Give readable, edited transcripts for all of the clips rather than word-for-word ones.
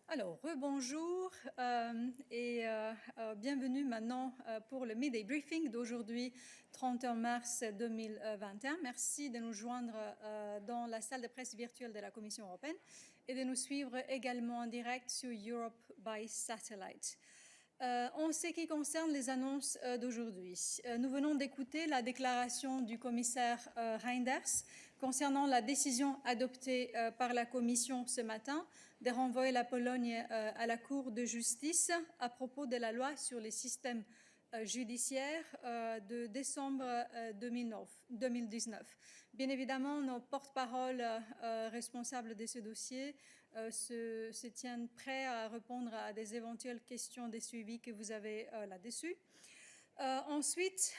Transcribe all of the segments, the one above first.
Alors, rebonjour bienvenue maintenant pour le Midday Briefing d'aujourd'hui, 31 mars 2021. Merci de nous joindre dans la salle de presse virtuelle de la Commission européenne et de nous suivre également en direct sur Europe by Satellite. En ce qui concerne les annonces d'aujourd'hui, nous venons d'écouter la déclaration du commissaire Reinders concernant la décision adoptée par la Commission ce matin de renvoyer la Pologne à la Cour de justice à propos de la loi sur les systèmes judiciaire de décembre 2019. Bien évidemment, nos porte-paroles responsables de ce dossier se tiennent prêts à répondre à des éventuelles questions de suivi que vous avez là-dessus. Ensuite,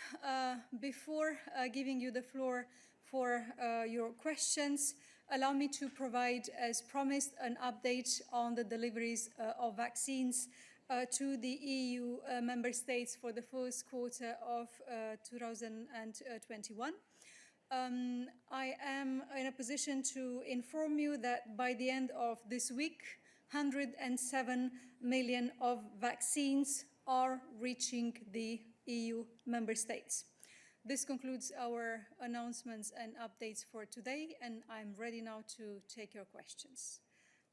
before giving you the floor for your questions, allow me to provide, as promised, an update on the deliveries of vaccines to the EU member states for the first quarter of 2021. I am in a position to inform you that by the end of this week, 107 million of vaccines are reaching the EU member states. This concludes our announcements and updates for today, and I'm ready now to take your questions.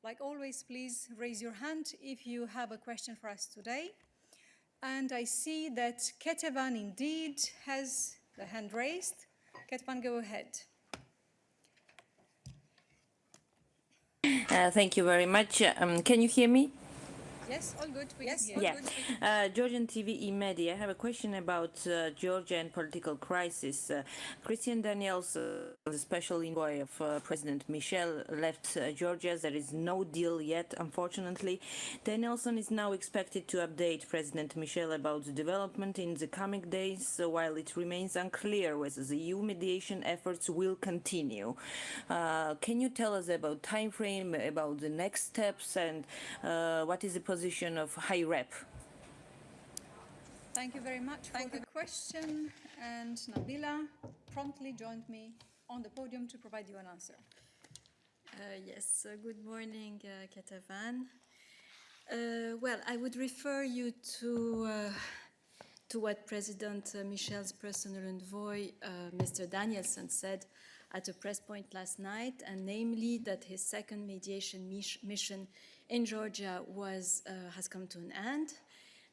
Like always, please raise your hand if you have a question for us today. And I see that Ketevan indeed has the hand raised. Ketevan, go ahead. Thank you very much. Can you hear me? Yes, all good. Georgian TV media. I have a question about Georgia and political crisis. Christian Daniels, the special envoy of President Michel, left Georgia. There is no deal yet, unfortunately. Danielson is now expected to update President Michel about the development in the coming days, while it remains unclear whether the EU mediation efforts will continue. Can you tell us about time frame, about the next steps, and what is the position of High Rep? Thank you very much for the question, and Nabila promptly joined me on the podium to provide you an answer. Yes, good morning, Ketevan. Well, I would refer you to what President Michel's personal envoy, Mr. Danielson, said at a press point last night, and namely that his second mediation mission in Georgia has come to an end,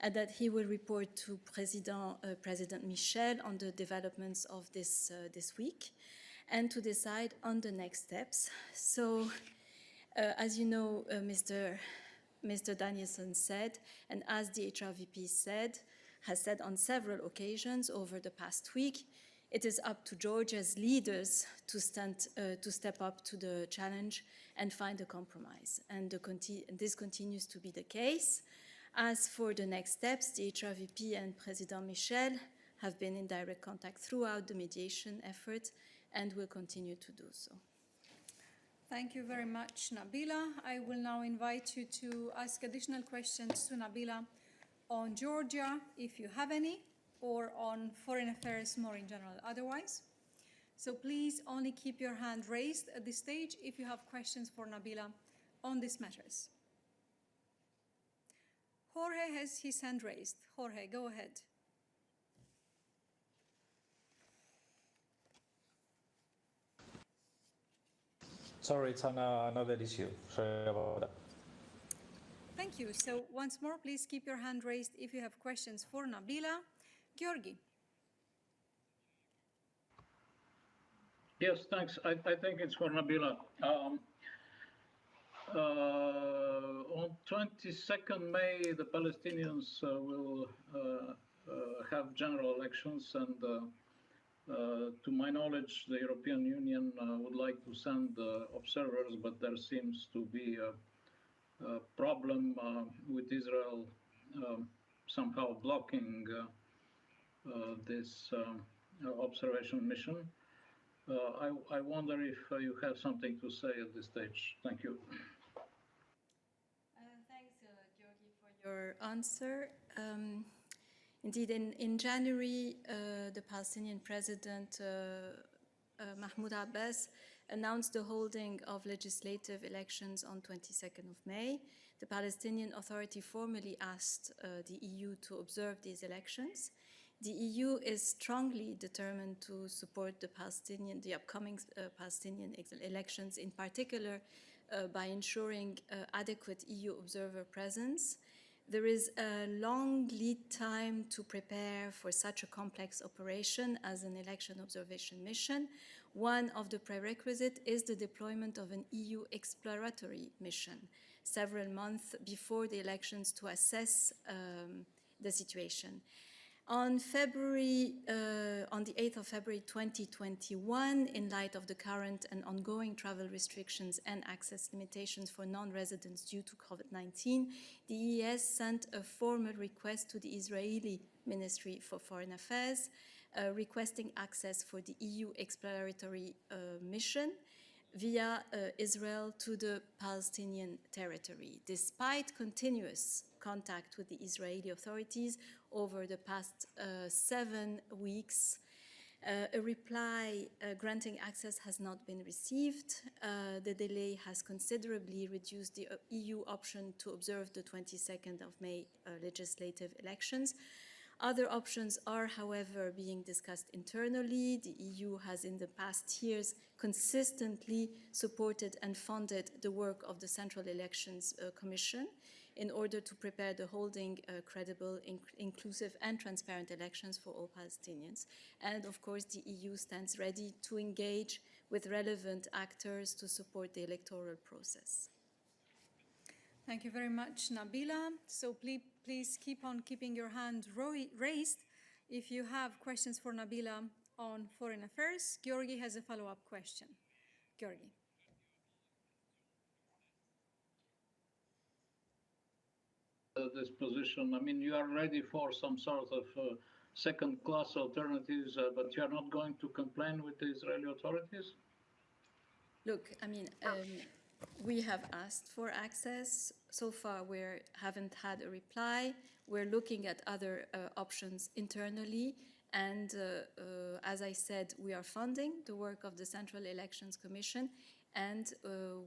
and that he will report to President Michel on the developments of this week, and to decide on the next steps. So, as you know, Mr. Danielson said, and as the HRVP has said on several occasions over the past week, it is up to Georgia's leaders to step up to the challenge and find a compromise. And this continues to be the case. As for the next steps, the HRVP and President Michel have been in direct contact throughout the mediation effort and will continue to do so. Thank you very much, Nabila. I will now invite you to ask additional questions to Nabila on Georgia, if you have any, or on foreign affairs more in general otherwise. So please only keep your hand raised at this stage if you have questions for Nabila on these matters. Jorge has his hand raised. Jorge, go ahead. Sorry, it's another issue. Sorry about that. Thank you. So once more, please keep your hand raised if you have questions for Nabila. Georgi. Yes, thanks. I think it's for Nabila. On 22nd May, the Palestinians will have general elections, and to my knowledge, the European Union would like to send observers, but there seems to be a problem with Israel somehow blocking this observation mission. I wonder if you have something to say at this stage. Thank you. Thanks, Georgi, for your answer. Indeed, in January, the Palestinian president, Mahmoud Abbas, announced the holding of legislative elections on 22nd of May. The Palestinian Authority formally asked the EU to observe these elections. The EU is strongly determined to support the upcoming Palestinian elections, in particular by ensuring adequate EU observer presence. There is a long lead time to prepare for such a complex operation as an election observation mission. One of the prerequisites is the deployment of an EU exploratory mission several months before the elections to assess the situation. On the 8th of February 2021, in light of the current and ongoing travel restrictions and access limitations for non-residents due to COVID-19, the EES sent a formal request to the Israeli Ministry for Foreign Affairs requesting access for the EU exploratory mission via Israel to the Palestinian territory. Despite continuous contact with the Israeli authorities over the past 7 weeks, a reply granting access has not been received. The delay has considerably reduced the EU option to observe the 22nd of May legislative elections. Other options are, however, being discussed internally. The EU has in the past years consistently supported and funded the work of the Central Elections Commission in order to prepare the holding credible, inclusive and transparent elections for all Palestinians. And of course, the EU stands ready to engage with relevant actors to support the electoral process. Thank you very much, Nabila. So please keep on keeping your hand raised if you have questions for Nabila on foreign affairs. Georgi has a follow-up question. Georgi. This position, I mean, you are ready for some sort of second-class alternatives, but you are not going to complain with the Israeli authorities? Look, I mean, we have asked for access. So far, we haven't had a reply. We're looking at other options internally. And as I said, we are funding the work of the Central Elections Commission, and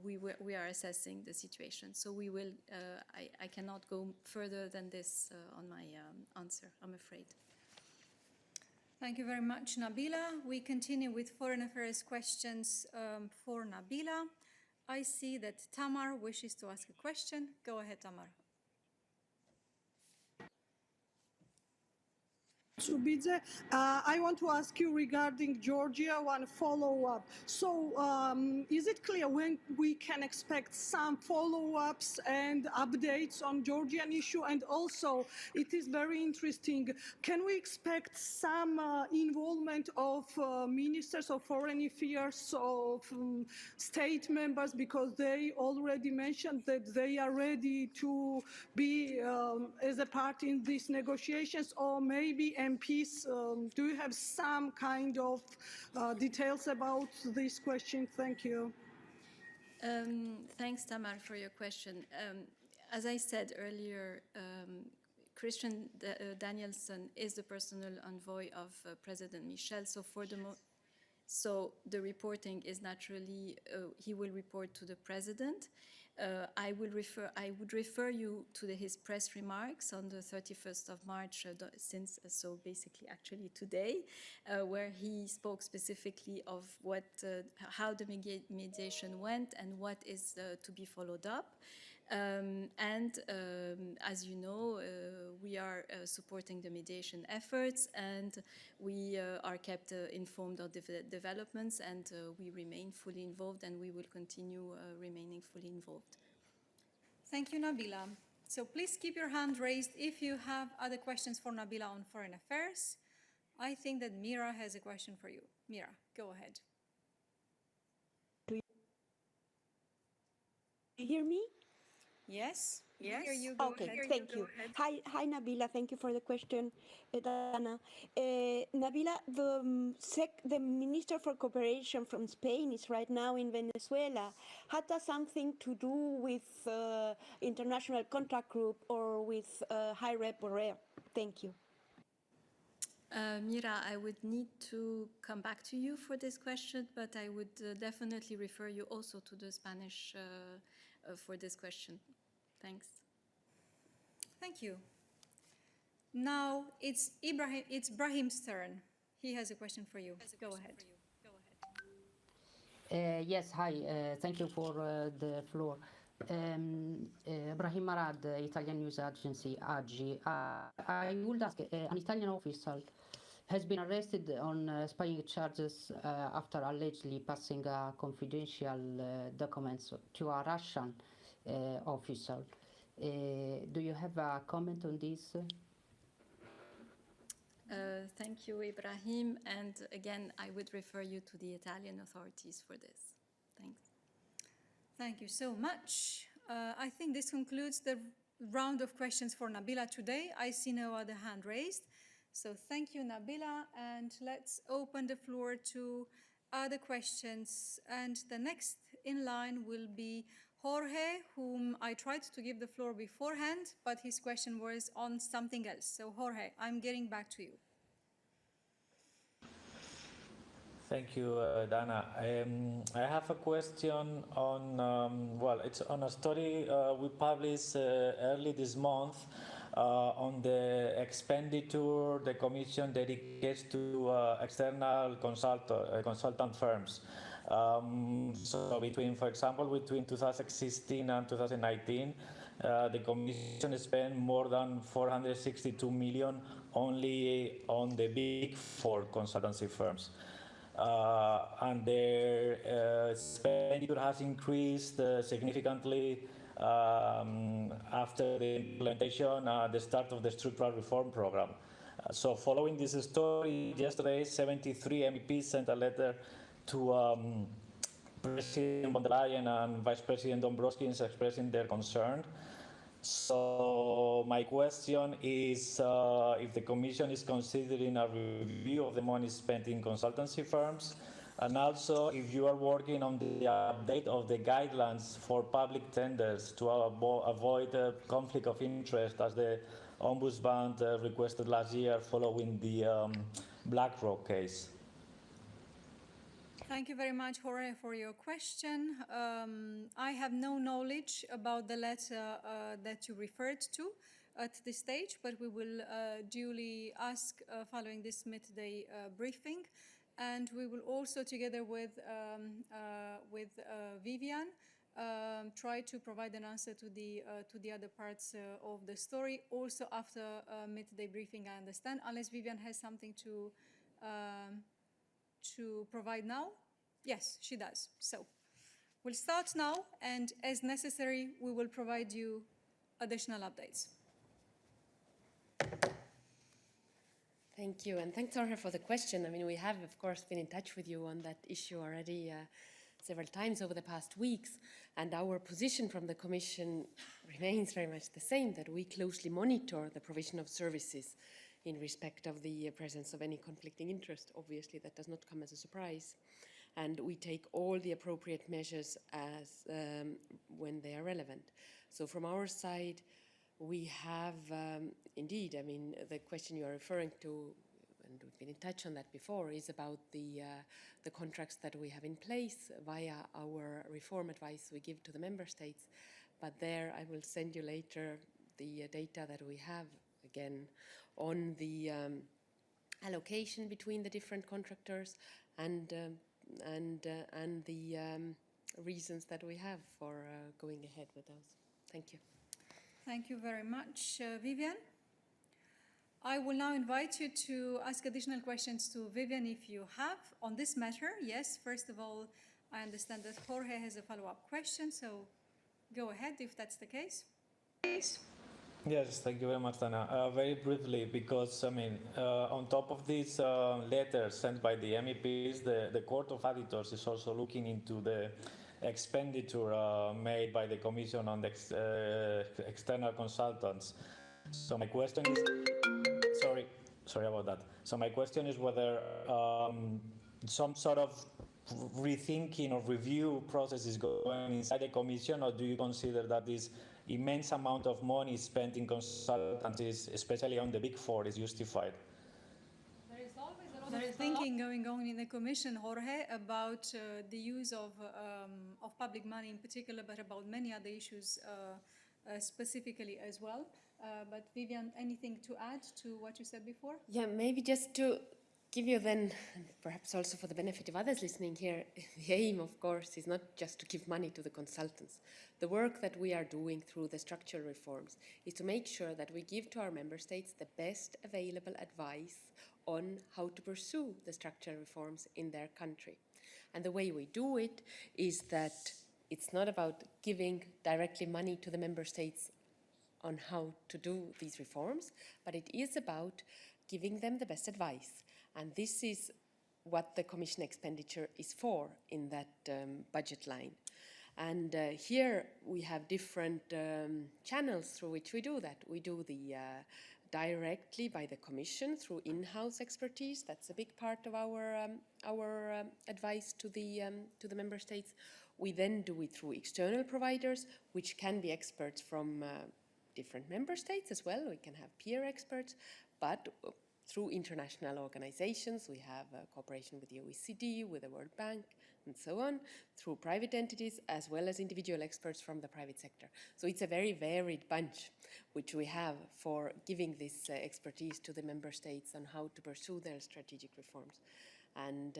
we are assessing the situation. So we will, I cannot go further than this on my answer, I'm afraid. Thank you very much, Nabila. We continue with foreign affairs questions for Nabila. I see that Tamar wishes to ask a question. Go ahead, Tamar. Subidze, I want to ask you regarding Georgia, one follow-up. So is it clear when we can expect some follow-ups and updates on Georgian issue? And also, it is very interesting, can we expect some involvement of ministers of foreign affairs, of state members, because they already mentioned that they are ready to be as a part in these negotiations, or maybe MPs, do you have some kind of details about this question? Thank you. Thanks, Tamar, for your question. As I said earlier, Christian Danielson is the personal envoy of President Michel. So the reporting is naturally, he will report to the president. I would refer you to his press remarks on the 31st of March, so basically actually today, where he spoke specifically of how the mediation went and what is to be followed up. As you know, we are supporting the mediation efforts, and we are kept informed of developments, and we remain fully involved, and we will continue remaining fully involved. Thank you, Nabila. So please keep your hand raised if you have other questions for Nabila on foreign affairs. I think that Mira has a question for you. Mira, go ahead. Do you hear me? Yes. Yes. Here you go. Okay, Ahead. thank you. Hi, Nabila. Thank you for the question, Dana. Nabila, the Minister for Cooperation from Spain is right now in Venezuela. Had that something to do with International Contact Group or with High Rep Borrell? Thank you. Mira, I would need to come back to you for this question, but I would definitely refer you also to the Spanish for this question. Thanks. Thank you. Now it's Brahim's turn. He has a question for you. Go ahead. Yes, hi. Thank you for the floor. Brahim Marad, Italian news agency AGI. I would ask, an Italian official has been arrested on spying charges after allegedly passing confidential documents to a Russian official. Do you have a comment on this? Thank you, Ibrahim. And again, I would refer you to the Italian authorities for this. Thanks. Thank you so much. I think this concludes the round of questions for Nabila today. I see no other hand raised. So thank you, Nabila. And let's open the floor to other questions. And the next in line will be Jorge, whom I tried to give the floor beforehand, but his question was on something else. So Jorge, I'm getting back to you. Thank you, Dana. I have a question on, well, it's on a story we published early this month on the expenditure the Commission dedicates to external consultant firms. So for example, between 2016 and 2019, the Commission spent more than 462 million only on the big four consultancy firms. And their expenditure has increased significantly after the implementation at the start of the structural reform program. So following this story, yesterday 73 MEPs sent a letter to President von der Leyen and Vice President Dombrovskis expressing their concern. So my question is if the Commission is considering a review of the money spent in consultancy firms, and also if you are working on the update of the guidelines for public tenders to avoid a conflict of interest as the Ombudsman requested last year following the BlackRock case. Thank you very much, Jorge, for your question. I have no knowledge about the letter that you referred to at this stage, but we will duly ask following this midday briefing. And we will also, together with Vivian, try to provide an answer to the other parts of the story, also after midday briefing, I understand, unless Vivian has something to provide now? Yes, she does. So we'll start now, and as necessary, we will provide you additional updates. Thank you, and thanks, Jorge, for the question. I mean, we have, of course, been in touch with you on that issue already several times over the past weeks, and our position from the Commission remains very much the same, that we closely monitor the provision of services in respect of the presence of any conflicting interest. Obviously, that does not come as a surprise. And we take all the appropriate measures as when they are relevant. So from our side, we have indeed, I mean, the question you are referring to, and we've been in touch on that before, is about the contracts that we have in place via our reform advice we give to the member states. But there, I will send you later the data that we have, again, on the allocation between the different contractors and the reasons that we have for going ahead with those. Thank you. Thank you very much, Vivian. I will now invite you to ask additional questions to Vivian if you have on this matter. Yes, first of all, I understand that Jorge has a follow-up question, so go ahead if that's the case. Yes, thank you very much, Dana. Very briefly, because, I mean, on top of these letters sent by the MEPs, the Court of Auditors is also looking into the expenditure made by the Commission on the external consultants. So my question is, sorry about that. So my question is whether some sort of rethinking or review process is going inside the Commission, or do you consider that this immense amount of money spent in consultancies, especially on the big four, is justified? There is thinking going on in the Commission, Jorge, about the use of public money in particular, but about many other issues specifically as well. But Vivian, anything to add to what you said before? Yeah, maybe just to give you then, and perhaps also for the benefit of others listening here, the aim, of course, is not just to give money to the consultants. The work that we are doing through the structural reforms is to make sure that we give to our member states the best available advice on how to pursue the structural reforms in their country. And the way we do it is that it's not about giving directly money to the member states on how to do these reforms, but it is about giving them the best advice. And this is what the Commission expenditure is for in that budget line. And here we have different channels through which we do that. We do the directly by the Commission through in-house expertise. That's a big part of our advice to the member states. We then do it through external providers, which can be experts from different member states as well. We can have peer experts, but through international organizations, we have cooperation with the OECD, with the World Bank, and so on, through private entities, as well as individual experts from the private sector. So it's a very varied bunch which we have for giving this expertise to the member states on how to pursue their strategic reforms. And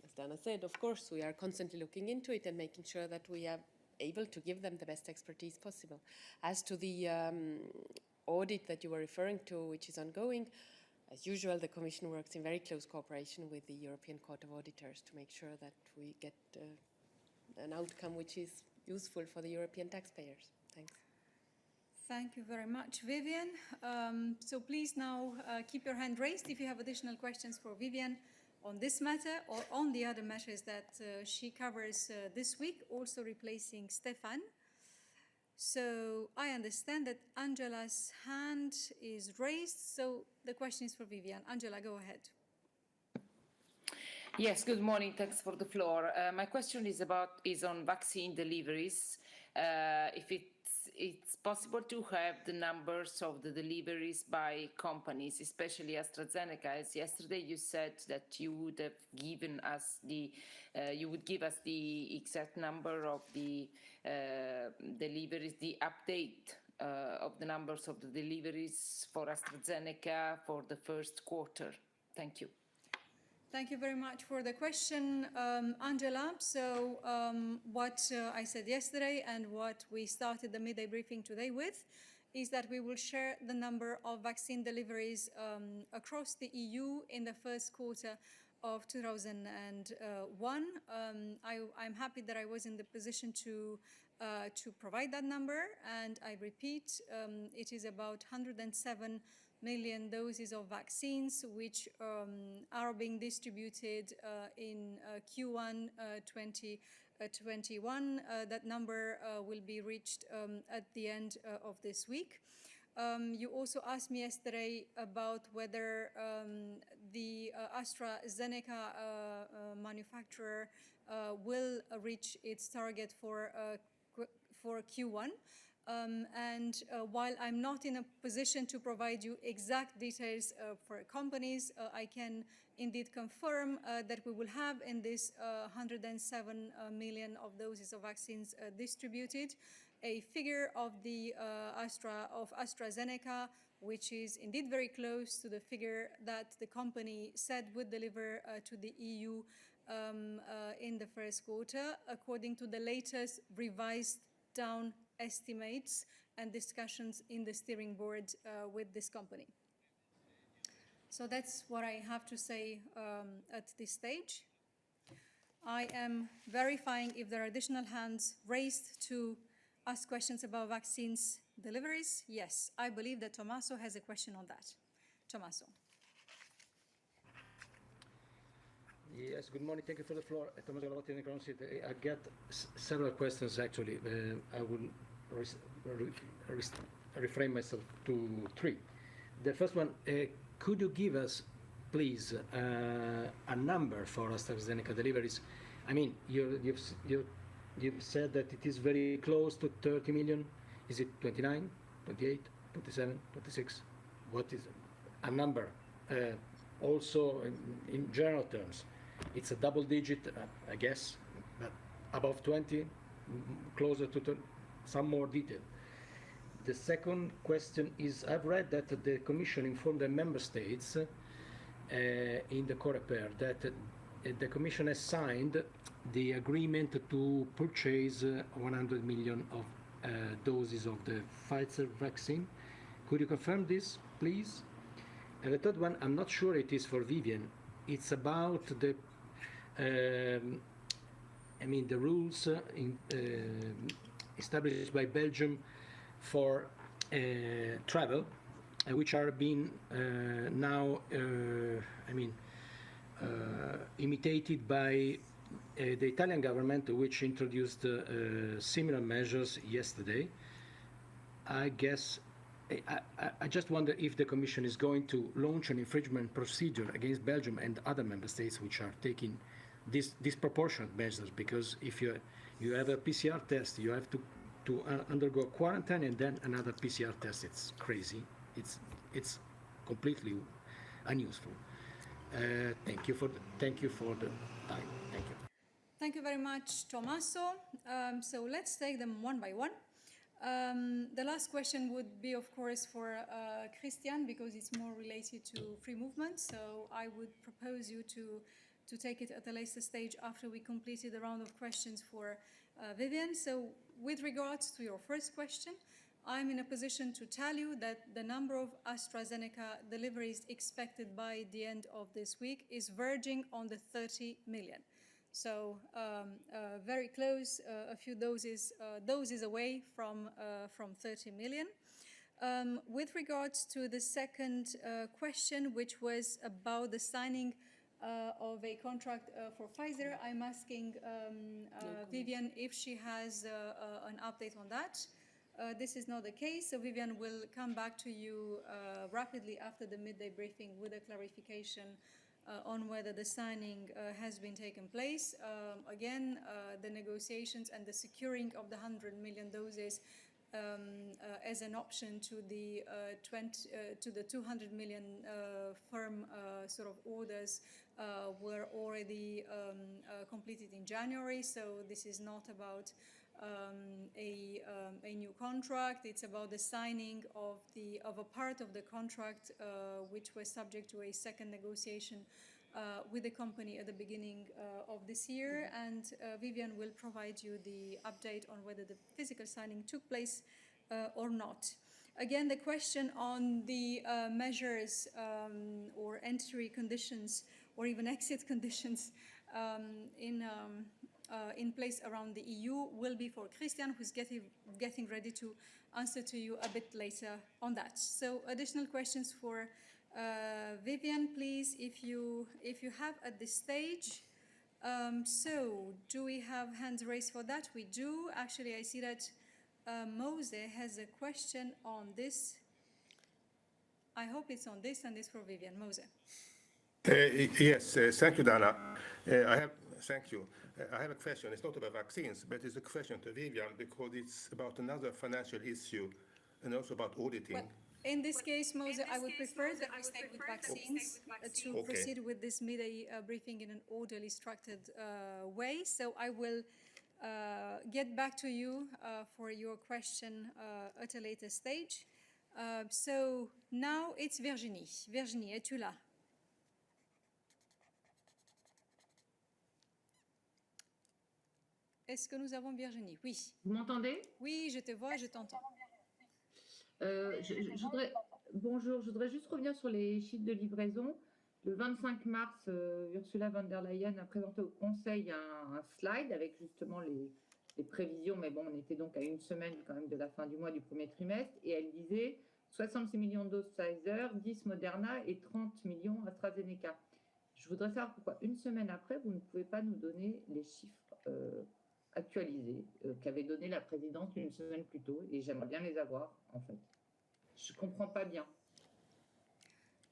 as Dana said, of course, we are constantly looking into it and making sure that we are able to give them the best expertise possible. As to the audit that you were referring to, which is ongoing, as usual, the Commission works in very close cooperation with the European Court of Auditors to make sure that we get an outcome which is useful for the European taxpayers. Thanks. Thank you very much, Vivian. So please now keep your hand raised if you have additional questions for Vivian on this matter or on the other matters that she covers this week, also replacing Stefan. So I understand that Angela's hand is raised, so the question is for Vivian. Angela, go ahead. Yes, good morning. Thanks for the floor. My question is on vaccine deliveries. If it's possible to have the numbers of the deliveries by companies, especially AstraZeneca. As yesterday you said that you would have given us you would give us the exact number of the deliveries, the update of the numbers of the deliveries for AstraZeneca for the first quarter. Thank you. Thank you very much for the question, Angela. So what I said yesterday and what we started the midday briefing today with is that we will share the number of vaccine deliveries across the EU in the first quarter of 2001. I'm happy that I was in the position to provide that number, and I repeat, it is about 107 million doses of vaccines which are being distributed in Q1 2021. That number will be reached at the end of this week. You also asked me yesterday about whether the AstraZeneca manufacturer will reach its target for Q1. And while I'm not in a position to provide you exact details for companies, I can indeed confirm that we will have in this 107 million of doses of vaccines distributed a figure of the AstraZeneca, which is indeed very close to the figure that the company said would deliver to the EU in the first quarter, according to the latest revised down estimates and discussions in the steering board with this company. So that's what I have to say at this stage. I am verifying if there are additional hands raised to ask questions about vaccines deliveries. Yes, I believe that Tommaso has a question on that. Tommaso. Yes, good morning. Thank you for the floor. Tommaso Galotti in the Crown City. I get several questions, actually. I will refrain myself to three. The first one, could you give us, please, a number for AstraZeneca deliveries? I mean, you've said that it is very close to 30 million. Is it 29, 28, 27, 26? What is a number? also in general terms, it's a double digit, I guess, but above 20, closer to some more detail. The second question is, I've read that the Commission informed the Member States in the Coreper that the Commission has signed the agreement to purchase 100 million of doses of the Pfizer vaccine. Could you confirm this, please? And the third one, I'm not sure it is for Vivian. It's about the, the rules established by Belgium for travel, which are being now, imitated by the Italian government, which introduced similar measures yesterday. I guess, I just wonder if the Commission is going to launch an infringement procedure against Belgium and other member states which are taking disproportionate measures, because if you have a PCR test, you have to undergo quarantine and then another PCR test. It's crazy. It's completely unuseful. Thank you for the time. Thank you. Thank you very much, Tommaso. So let's take them one by one. The last question would be, of course, for Christian, because it's more related to free movement. So I would propose you to take it at a later stage after we completed the round of questions for Vivian. So with regards to your first question, I'm in a position to tell you that the number of AstraZeneca deliveries expected by the end of this week is verging on the 30 million. So very close, a few doses away from 30 million. With regards to the second question, which was about the signing of a contract for Pfizer, I'm asking Vivian if she has an update on that. This is not the case, so Vivian will come back to you rapidly after the midday briefing with a clarification on whether the signing has been taken place. Again, the negotiations and the securing of the 100 million doses as an option to the 200 million firm sort of orders were already completed in January. So this is not about a new contract. It's about the signing of a part of the contract which was subject to a second negotiation with the company at the beginning of this year, and Vivian will provide you the update on whether the physical signing took place or not. Again, the question on the measures or entry conditions or even exit conditions in place around the EU will be for Christian, who's getting ready to answer to you a bit later on that. So additional questions for Vivian, please, if you have at this stage. So do we have hands raised for that? We do. Actually, I see that Mose has a question on this. I hope it's on this, and it's for Vivian. Mose. Yes, thank you, Dana. Thank you. I have a question. It's not about vaccines, but it's a question to Vivian because it's about another financial issue and also about auditing. Well, in this case, Mose, I would prefer that we stay with vaccines to proceed with this midday briefing in an orderly, structured way. So I will get back to you for your question at a later stage. So now it's Virginie. Virginie, es-tu là? Est-ce que nous avons Virginie? Oui. Vous m'entendez? Oui, je te vois, je t'entends. Bonjour, je voudrais juste revenir sur les chiffres de livraison. Le 25 mars, Ursula von der Leyen a présenté au Conseil un slide avec justement les prévisions, mais bon, on était donc à une semaine quand même de la fin du mois du premier trimestre, et elle disait 66 millions de doses Pfizer, 10 Moderna et 30 millions AstraZeneca. Je voudrais savoir pourquoi une semaine après, vous ne pouvez pas nous donner les chiffres actualisés qu'avait donné la présidence une semaine plus tôt, et j'aimerais bien les avoir, en fait. Je ne comprends pas bien.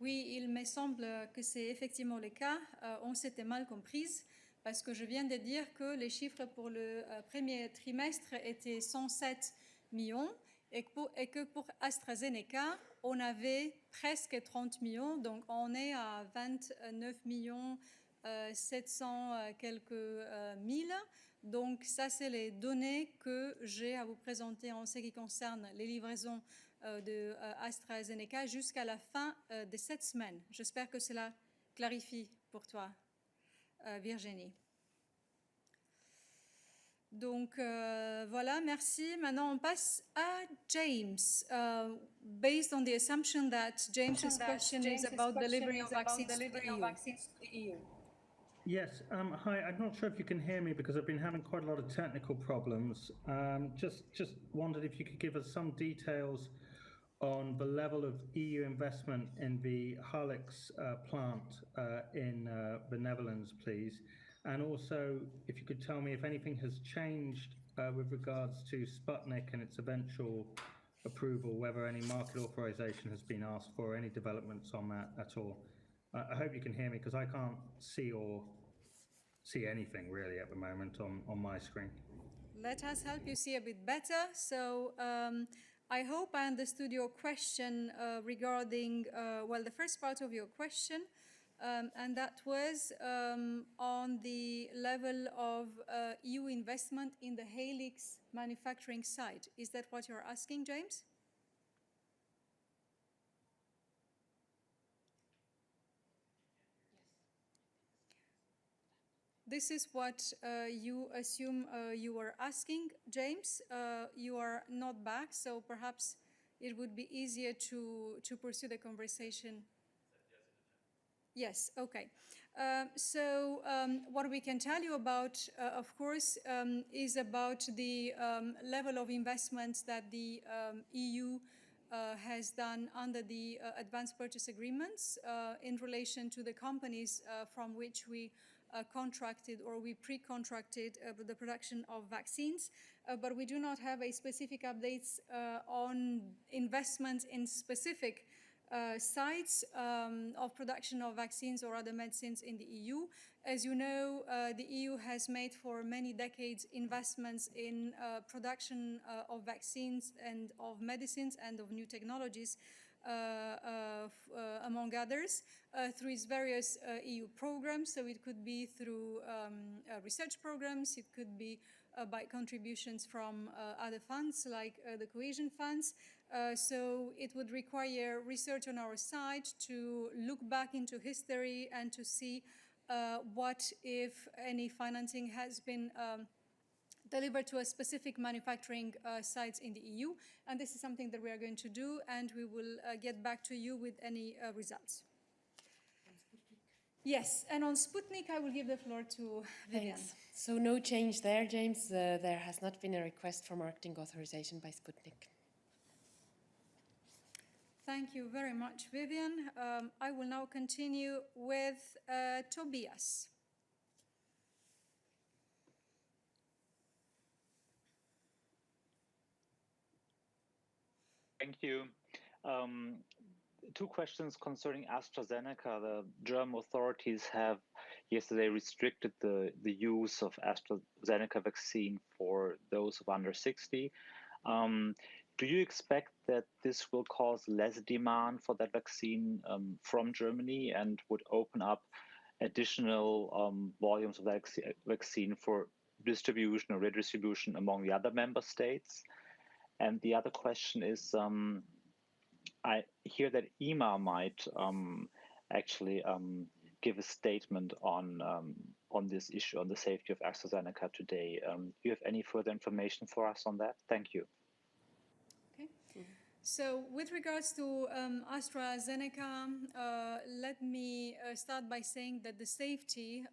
Oui, il me semble que c'est effectivement le cas. On s'était mal comprise parce que je viens de dire que les chiffres pour le premier trimestre étaient 107 millions et que pour AstraZeneca, on avait presque 30 millions, donc on est à 29 millions 700 quelques mille. Donc ça, c'est les données que j'ai à vous présenter en ce qui concerne les livraisons de AstraZeneca jusqu'à la fin de cette semaine. J'espère que cela clarifie pour toi, Virginie. Donc voilà, merci. Maintenant, on passe à James. Based on the assumption that James's question is about delivery of vaccines to the EU. Yes, hi, I'm not sure if you can hear me because I've been having quite a lot of technical problems. Just wondered if you could give us some details on the level of EU investment in the Halix plant in the Netherlands, please. And also, if you could tell me if anything has changed with regards to Sputnik and its eventual approval, whether any market authorization has been asked for, any developments on that at all. I hope you can hear me because I can't see anything really at the moment on my screen. Let us help you see a bit better. So I hope I understood your question regarding, well, the first part of your question, and that was on the level of EU investment in the Halix manufacturing site. Is that what you're asking, James? This is what you assume you were asking, James. You are not back, so perhaps it would be easier to pursue the conversation. Yes, okay. So what we can tell you about, of course, is about the level of investments that the EU has done under the advanced purchase agreements in relation to the companies from which we contracted or we pre-contracted the production of vaccines, but we do not have a specific updates on investments in specific sites of production of vaccines or other medicines in the EU. As you know, the EU has made for many decades investments in production of vaccines and of medicines and of new technologies, among others, through its various EU programs. So it could be through research programs, it could be by contributions from other funds like the cohesion funds. So it would require research on our side to look back into history and to see what, if any, financing has been delivered to a specific manufacturing sites in the EU. And this is something that we are going to do, and we will get back to you with any results. Yes, and on Sputnik, I will give the floor to Vivian. Thanks. So no change there, James. There has not been a request for marketing authorization by Sputnik. Thank you very much, Vivian. I will now continue with Tobias. Thank you. Two questions concerning AstraZeneca. The German authorities have yesterday restricted the use of AstraZeneca vaccine for those of under 60. Do you expect that this will cause less demand for that vaccine from Germany and would open up additional volumes of that vaccine for distribution or redistribution among the other member states? And the other question is, I hear that EMA might actually give a statement on this issue, on the safety of AstraZeneca today. Do you have any further information for us on that? Thank you. Okay. So with regards to AstraZeneca, let me start by saying that the safety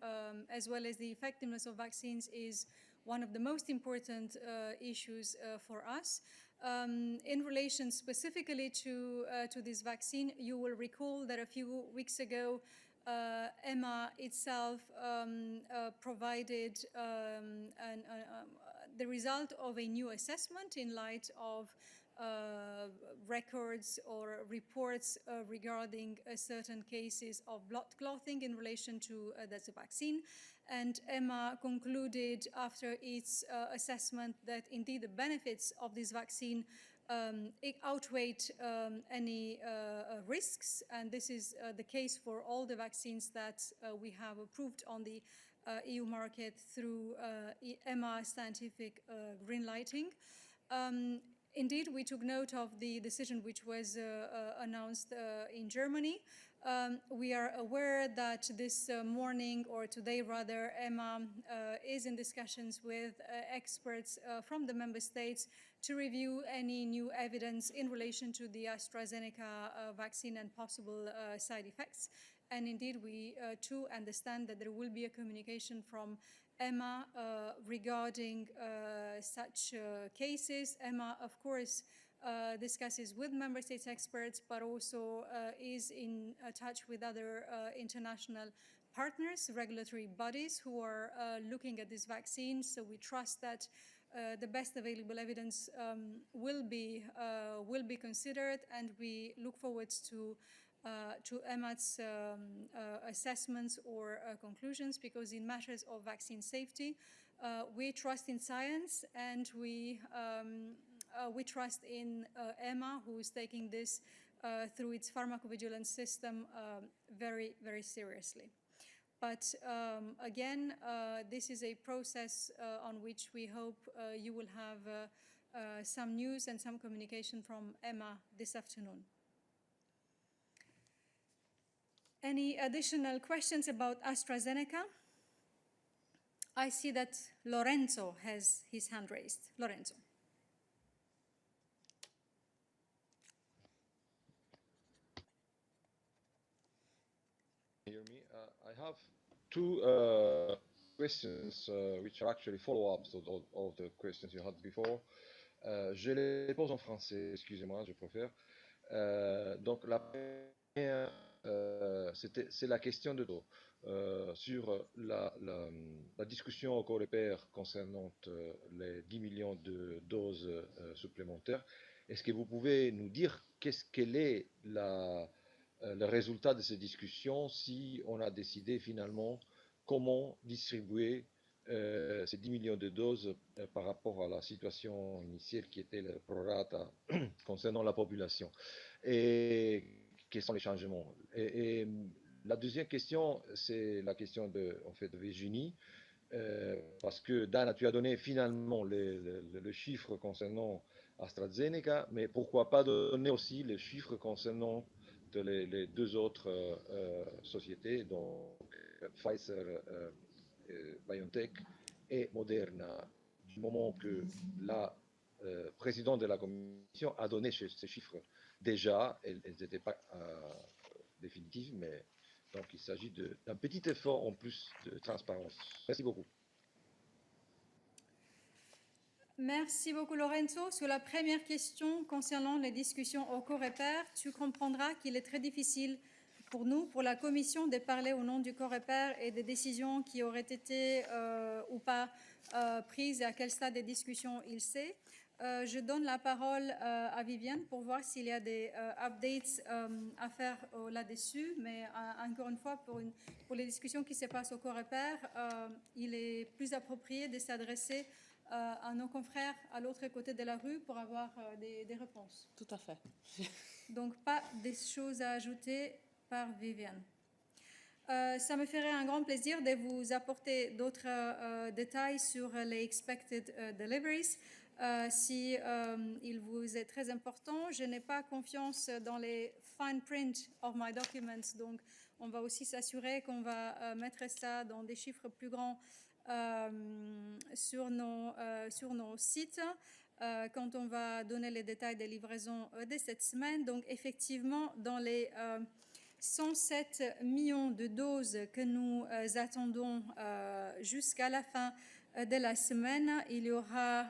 as well as the effectiveness of vaccines is one of the most important issues for us. In relation specifically to this vaccine, you will recall that a few weeks ago, EMA itself provided the result of a new assessment in light of records or reports regarding certain cases of blood clotting in relation to the vaccine. And EMA concluded after its assessment that indeed the benefits of this vaccine it outweighed any risks, and this is the case for all the vaccines that we have approved on the EU market through EMA scientific green lighting. Indeed, we took note of the decision which was announced in Germany. We are aware that this morning, or today rather, EMA is in discussions with experts from the member states to review any new evidence in relation to the AstraZeneca vaccine and possible side effects. And indeed, we too understand that there will be a communication from EMA regarding such cases. EMA, of course, discusses with member states experts, but also is in touch with other international partners, regulatory bodies who are looking at this vaccine. So we trust that the best available evidence will be considered, and we look forward to EMA's assessments or conclusions, because in matters of vaccine safety, we trust in science, and we trust in EMA, who is taking this through its pharmacovigilance system very, very seriously. But again, this is a process on which we hope you will have some news and some communication from EMA this afternoon. Any additional questions about AstraZeneca? I see that Lorenzo has his hand raised. Lorenzo. Hear me? I have two questions which are actually follow-ups of the questions you had before. Je les pose en français, excusez-moi, je préfère. Donc la première, c'est la question de sur la discussion au Coreper concernant les 10 millions de doses supplémentaires. Est-ce que vous pouvez nous dire quel est le résultat de ces discussions, si on a décidé finalement comment distribuer ces 10 millions de doses par rapport à la situation initiale qui était le prorata concernant la population, et quels sont les changements. Et la deuxième question, c'est la question de Virginie, parce que Dana, tu as donné finalement le chiffre concernant AstraZeneca, mais pourquoi pas donner aussi les chiffres concernant les deux autres sociétés, donc Pfizer, BioNTech et Moderna, du moment que la présidente de la Commission a donné ces chiffres déjà, elles n'étaient pas définitives, mais donc il s'agit d'un petit effort en plus de transparence. Merci beaucoup. Merci beaucoup Lorenzo. Sur la première question concernant les discussions au Coreper, tu comprendras qu'il est très difficile pour nous, pour la Commission, de parler au nom du Coreper et des décisions qui auraient été ou pas prises et à quel stade des discussions il sait. Je donne la parole à Viviane pour voir s'il y a des updates à faire là-dessus, mais encore une fois, pour les discussions qui se passent au Coreper, il est plus approprié de s'adresser à nos confrères à l'autre côté de la rue pour avoir des réponses. Tout à fait. Donc, pas des choses à ajouter par Viviane. Ça me ferait un grand plaisir de vous apporter d'autres détails sur les expected deliveries. Si il vous est très important, je n'ai pas confiance dans les fine print of my documents, donc on va aussi s'assurer qu'on va mettre ça dans des chiffres plus grands sur nos sites quand on va donner les détails des livraisons de cette semaine. Donc effectivement, dans les 107 millions de doses que nous attendons jusqu'à la fin de la semaine, il y aura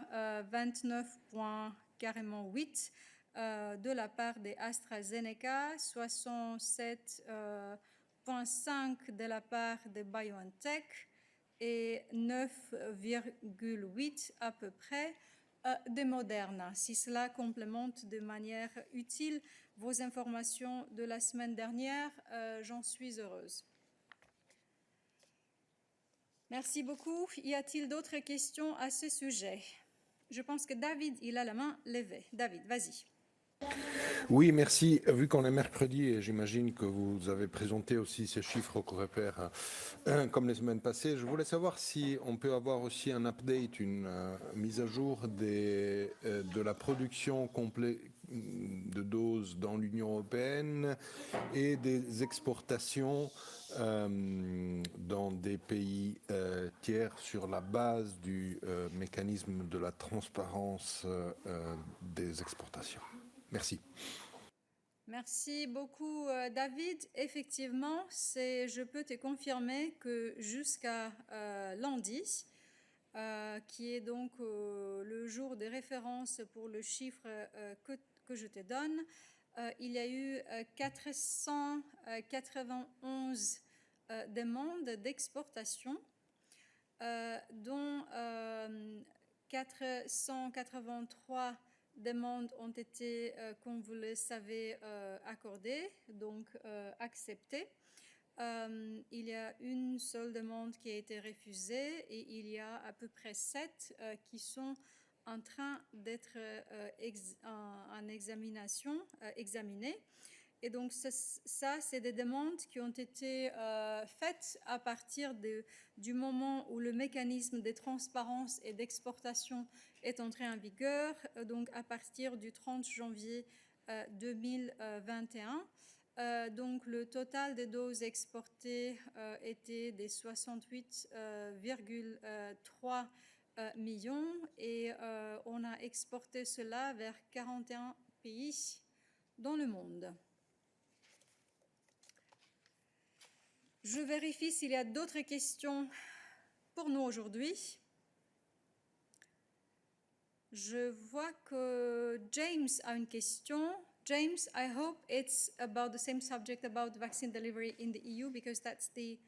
29,8 de la part de AstraZeneca, 67,5 de la part de BioNTech et 9,8 à peu près de Moderna. Si cela complémente de manière utile vos informations de la semaine dernière, j'en suis heureuse. Merci beaucoup. Y a-t-il d'autres questions à ce sujet? Je pense que David, il a la main levée. David, vas-y. Oui, merci. Vu qu'on est mercredi, et j'imagine que vous avez présenté aussi ces chiffres au Coreper comme les semaines passées, je voulais savoir si on peut avoir aussi un update, une mise à jour de la production complète de doses dans l'Union européenne et des exportations dans des pays tiers sur la base du mécanisme de la transparence des exportations. Merci. Merci beaucoup, David. Effectivement, je peux te confirmer que jusqu'à lundi, qui est donc le jour de référence pour le chiffre que je te donne, il y a eu 491 demandes d'exportation, dont 483 demandes ont été, comme vous le savez, accordées, donc acceptées. Il y a une seule demande qui a été refusée et il y a à peu près 7 qui sont en train d'être en examinées. Et donc ça, c'est des demandes qui ont été faites à partir du moment où le mécanisme de transparence et d'exportation est entré en vigueur, donc à partir du 30 janvier 2021. Donc le total des doses exportées était des 68,3 millions et on a exporté cela vers 41 pays dans le monde. Je vérifie s'il y a d'autres questions pour nous aujourd'hui. Je vois que James a une question. James, I hope it's about the same subject about vaccine delivery in the EU, because that's the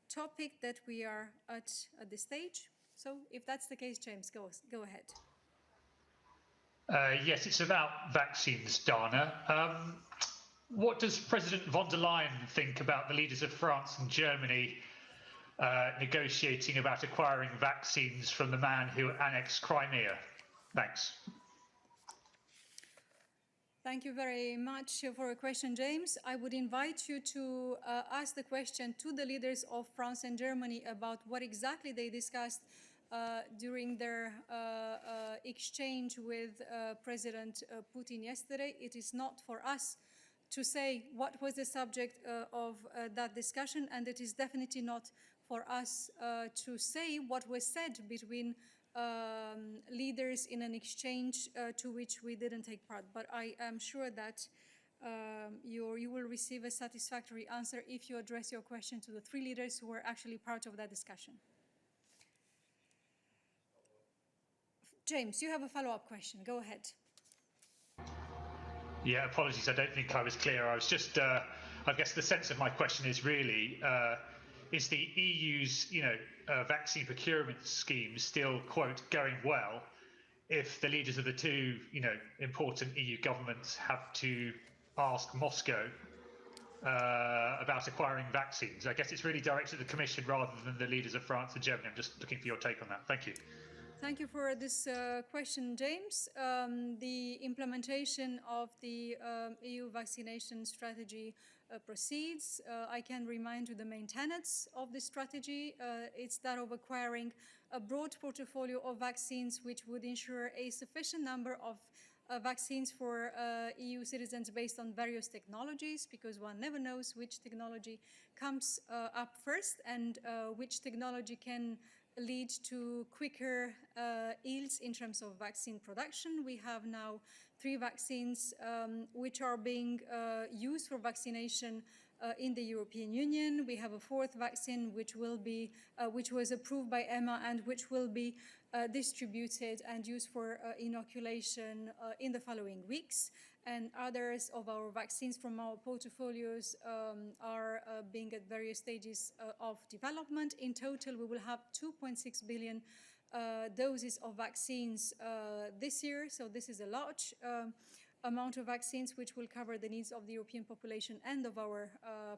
topic that we are at this stage. So if that's the case, James, go ahead. Yes, it's about vaccines, Dana. What does President von der Leyen think about the leaders of France and Germany negotiating about acquiring vaccines from the man who annexed Crimea? Thanks. Thank you very much for your question, James. I would invite you to ask the question to the leaders of France and Germany about what exactly they discussed during their exchange with President Putin yesterday. It is not for us to say what was the subject of that discussion, and it is definitely not for us to say what was said between leaders in an exchange to which we didn't take part. But I am sure that you will receive a satisfactory answer if you address your question to the 3 leaders who were actually part of that discussion. James, you have a follow-up question. Go ahead. Yeah, apologies. I don't think I was clear. I was just, I guess the sense of my question is really, is the EU's, vaccine procurement scheme still, quote, going well if the leaders of the 2, important EU governments have to ask Moscow about acquiring vaccines? I guess it's really directed at the Commission rather than the leaders of France and Germany. I'm just looking for your take on that. Thank you. Thank you for this question, James. The implementation of the EU vaccination strategy proceeds. I can remind you the main tenets of this strategy. It's that of acquiring a broad portfolio of vaccines which would ensure a sufficient number of vaccines for EU citizens based on various technologies, because one never knows which technology comes up first and which technology can lead to quicker yields in terms of vaccine production. We have now 3 vaccines which are being used for vaccination in the European Union. We have a 4th vaccine which was approved by EMA and which will be distributed and used for inoculation in the following weeks. And others of our vaccines from our portfolios are being at various stages of development. In total, we will have 2.6 billion doses of vaccines this year, so this is a large amount of vaccines which will cover the needs of the European population and of our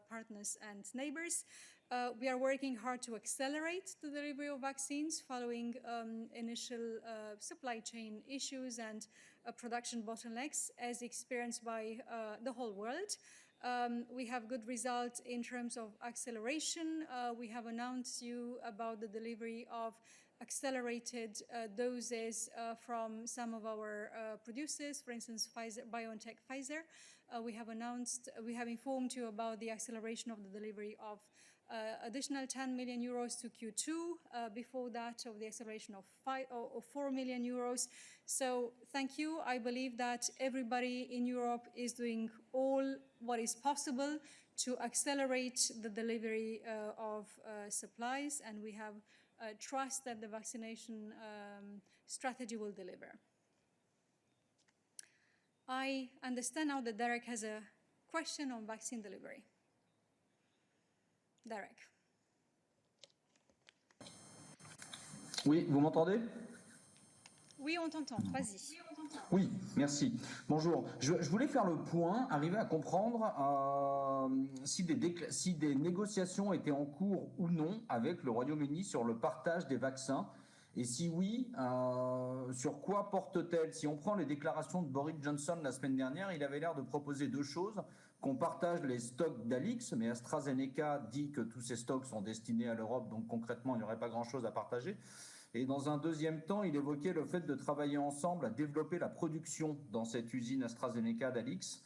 partners and neighbors. We are working hard to accelerate the delivery of vaccines following initial supply chain issues and production bottlenecks as experienced by the whole world. We have good results in terms of acceleration. We have announced you about the delivery of accelerated doses from some of our producers, for instance, BioNTech, Pfizer. We have informed you about the acceleration of the delivery of additional 10 million euros to Q2, before that of the acceleration of 4 million euros. So thank you. I believe that everybody in Europe is doing all what is possible to accelerate the delivery of supplies, and we have trust that the vaccination strategy will deliver. I understand now that Derek has a question on vaccine delivery. Derek. Oui, vous m'entendez? Oui, on t'entend. Vas-y. Oui, merci. Bonjour. Je voulais faire le point, arriver à comprendre si des négociations étaient en cours ou non avec le Royaume-Uni sur le partage des vaccins. Et si oui, sur quoi porte-t-elle? Si on prend les déclarations de Boris Johnson la semaine dernière, il avait l'air de proposer deux choses. Qu'on partage les stocks d'Alix, mais AstraZeneca dit que tous ces stocks sont destinés à l'Europe, donc concrètement, il n'y aurait pas grand-chose à partager. Et dans un deuxième temps, il évoquait le fait de travailler ensemble à développer la production dans cette usine AstraZeneca d'Alix.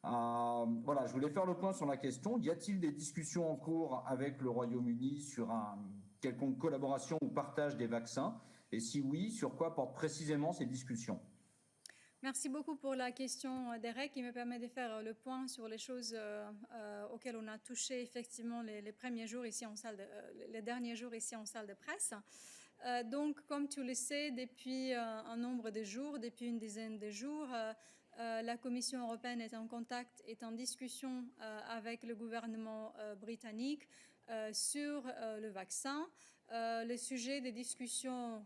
Voilà, je voulais faire le point sur la question. Y a-t-il des discussions en cours avec le Royaume-Uni sur une quelconque collaboration ou partage des vaccins? Et si oui, sur quoi portent précisément ces discussions? Merci beaucoup pour la question, Derek, qui me permet de faire le point sur les choses auxquelles on a touché effectivement les premiers jours ici en salle les derniers jours ici en salle de presse. Donc, comme tu le sais, depuis un nombre de jours, depuis une dizaine de jours, la Commission européenne est en contact, est en discussion avec le gouvernement britannique sur le vaccin. Le sujet des discussions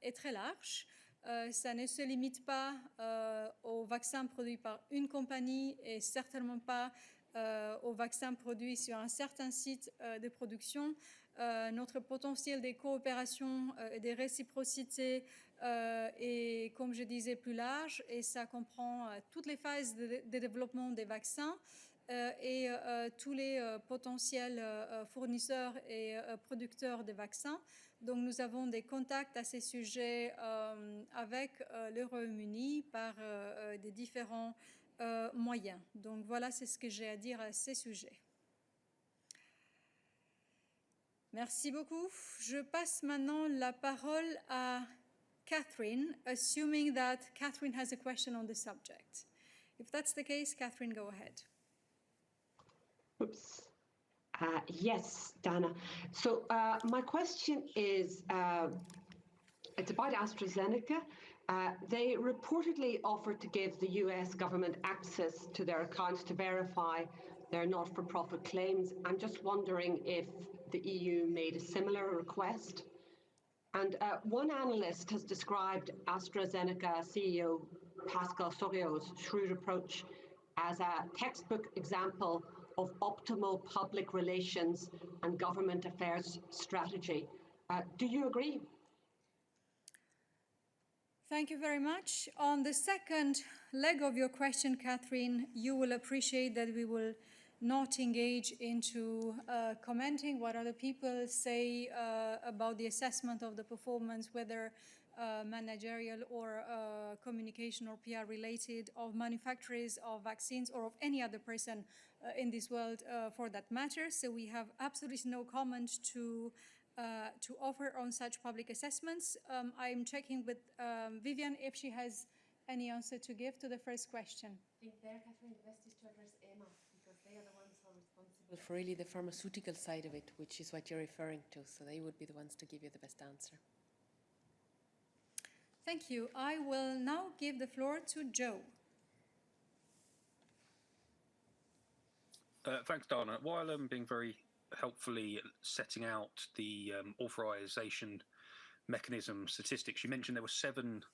est très large. Ça ne se limite pas aux vaccins produits par une compagnie et certainement pas aux vaccins produits sur un certain site de production. Notre potentiel de coopération et de réciprocité est, comme je disais, plus large et ça comprend toutes les phases de développement des vaccins et tous les potentiels fournisseurs et producteurs de vaccins. Donc nous avons des contacts à ces sujets avec le Royaume-Uni par des différents moyens. Donc voilà, c'est ce que j'ai à dire à ces sujets. Merci beaucoup. Je passe maintenant la parole à Catherine, assuming that Catherine has a question on the subject. If that's the case, Catherine, go ahead. Oops. Yes, Dana. So my question is, it's about AstraZeneca. They reportedly offered to give the US government access to their accounts to verify their not-for-profit claims. I'm just wondering if the EU made a similar request. And one analyst has described AstraZeneca CEO Pascal Soriot's shrewd approach as a textbook example of optimal public relations and government affairs strategy. Do you agree? Thank you very much. On the second leg of your question, Catherine, you will appreciate that we will not engage into commenting what other people say about the assessment of the performance, whether managerial or communication or PR related, of manufacturers of vaccines or of any other person in this world for that matter. So we have absolutely no comment to offer on such public assessments. I'm checking with Vivian if she has any answer to give to the first question. I think there, Catherine, the best is to address EMA, because they are the ones who are responsible for really the pharmaceutical side of it, which is what you're referring to. So they would be the ones to give you the best answer. Thank you. I will now give the floor to Joe. Thanks, Dana. While being very helpfully setting out the authorization mechanism statistics, you mentioned there were 7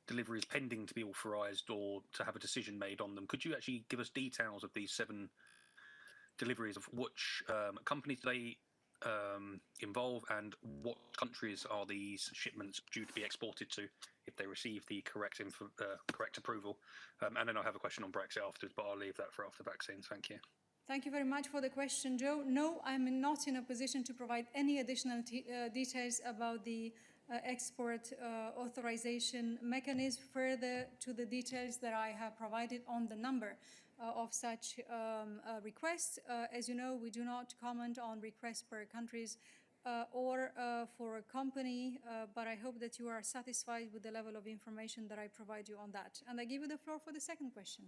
deliveries pending to be authorised or to have a decision made on them. Could you actually give us details of these 7 deliveries, of which companies they involve, and what countries are these shipments due to be exported to if they receive the correct approval? And then I'll have a question on Brexit afterwards, but I'll leave that for after vaccines. Thank you. Thank you very much for the question, Joe. No, I'm not in a position to provide any additional details about the export authorization mechanism further to the details that I have provided on the number of such requests. As you know, we do not comment on requests per countries or for a company, but I hope that you are satisfied with the level of information that I provide you on that. And I give you the floor for the second question.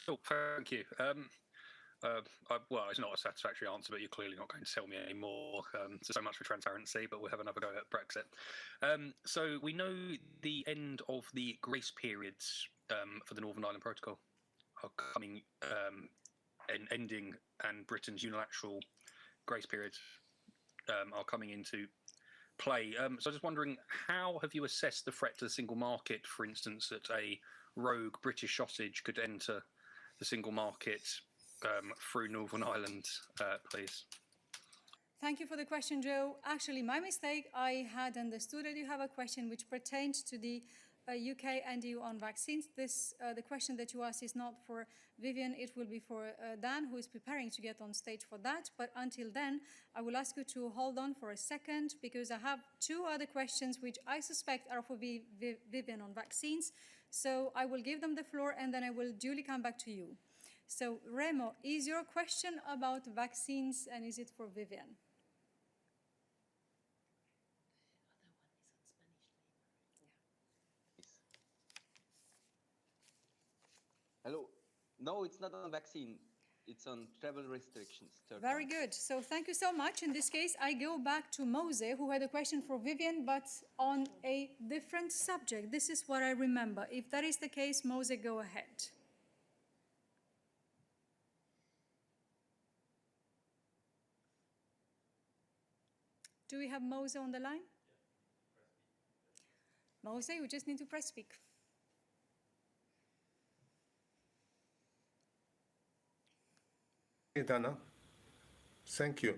Oh, thank you. Well, it's not a satisfactory answer, but you're clearly not going to tell me any more. So much for transparency, but we'll have another go at Brexit. So we know the end of the grace periods for the Northern Ireland Protocol are coming, ending, and Britain's unilateral grace periods are coming into play. So I'm just wondering, how have you assessed the threat to the single market, for instance, that a rogue British sausage could enter the single market through Northern Ireland, please? Thank you for the question, Joe. Actually, my mistake. I had understood that you have a question which pertains to the UK and EU on vaccines. The question that you asked is not for Vivian. It will be for Dan, who is preparing to get on stage for that. But until then, I will ask you to hold on for a second, because I have 2 other questions which I suspect are for Vivian on vaccines. So I will give them the floor, and then I will duly come back to you. So Remo, is your question about vaccines, and is it for Vivian? Hello. No, it's not on vaccine. It's on travel restrictions. Very good. So thank you so much. In this case, I go back to Mose, who had a question for Vivian, but on a different subject. This is what I remember. If that is the case, Mose, go ahead. Do we have Mose on the line? Mose, you just need to press speak. Dana, thank you.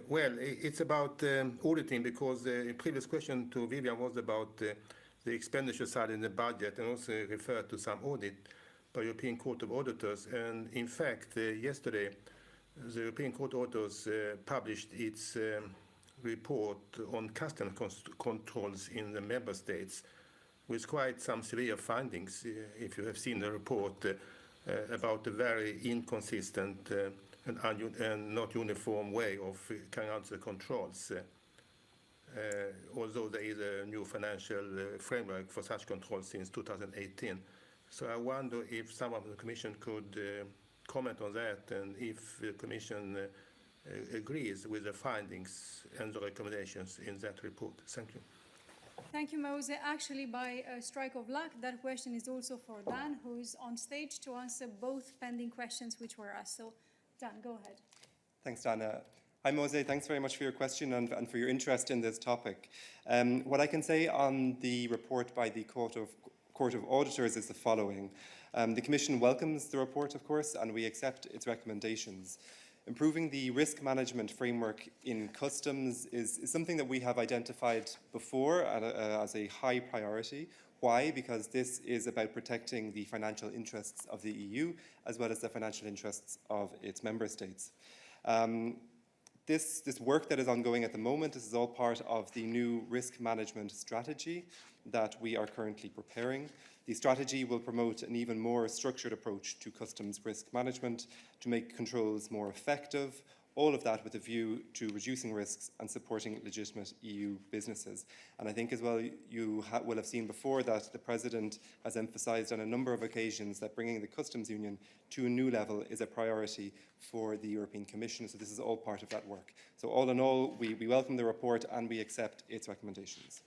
Well, it's about auditing, because the previous question to Vivian was about the expenditure side in the budget, and also referred to some audit by European Court of Auditors. And in fact, yesterday, the European Court of Auditors published its report on customs controls in the member states, with quite some severe findings, if you have seen the report, about the very inconsistent and not uniform way of carrying out the controls, although there is a new financial framework for such controls since 2018. So I wonder if someone from the Commission could comment on that, and if the Commission agrees with the findings and the recommendations in that report. Thank you. Thank you, Mose. Actually, by a strike of luck, that question is also for Dan, who is on stage to answer both pending questions which were asked. So, Dan, go ahead. Thanks, Dana. Hi, Mose. Thanks very much for your question and for your interest in this topic. What I can say on the report by the Court of Auditors is the following. The Commission welcomes the report, of course, and we accept its recommendations. Improving the risk management framework in customs is something that we have identified before as a high priority. Why? Because this is about protecting the financial interests of the EU as well as the financial interests of its member states. This work that is ongoing at the moment, this is all part of the new risk management strategy that we are currently preparing. The strategy will promote an even more structured approach to customs risk management to make controls more effective, all of that with a view to reducing risks and supporting legitimate EU businesses. And I think as well you will have seen before that the President has emphasised on a number of occasions that bringing the customs union to a new level is a priority for the European Commission. So this is all part of that work. So all in all, we welcome the report and we accept its recommendations.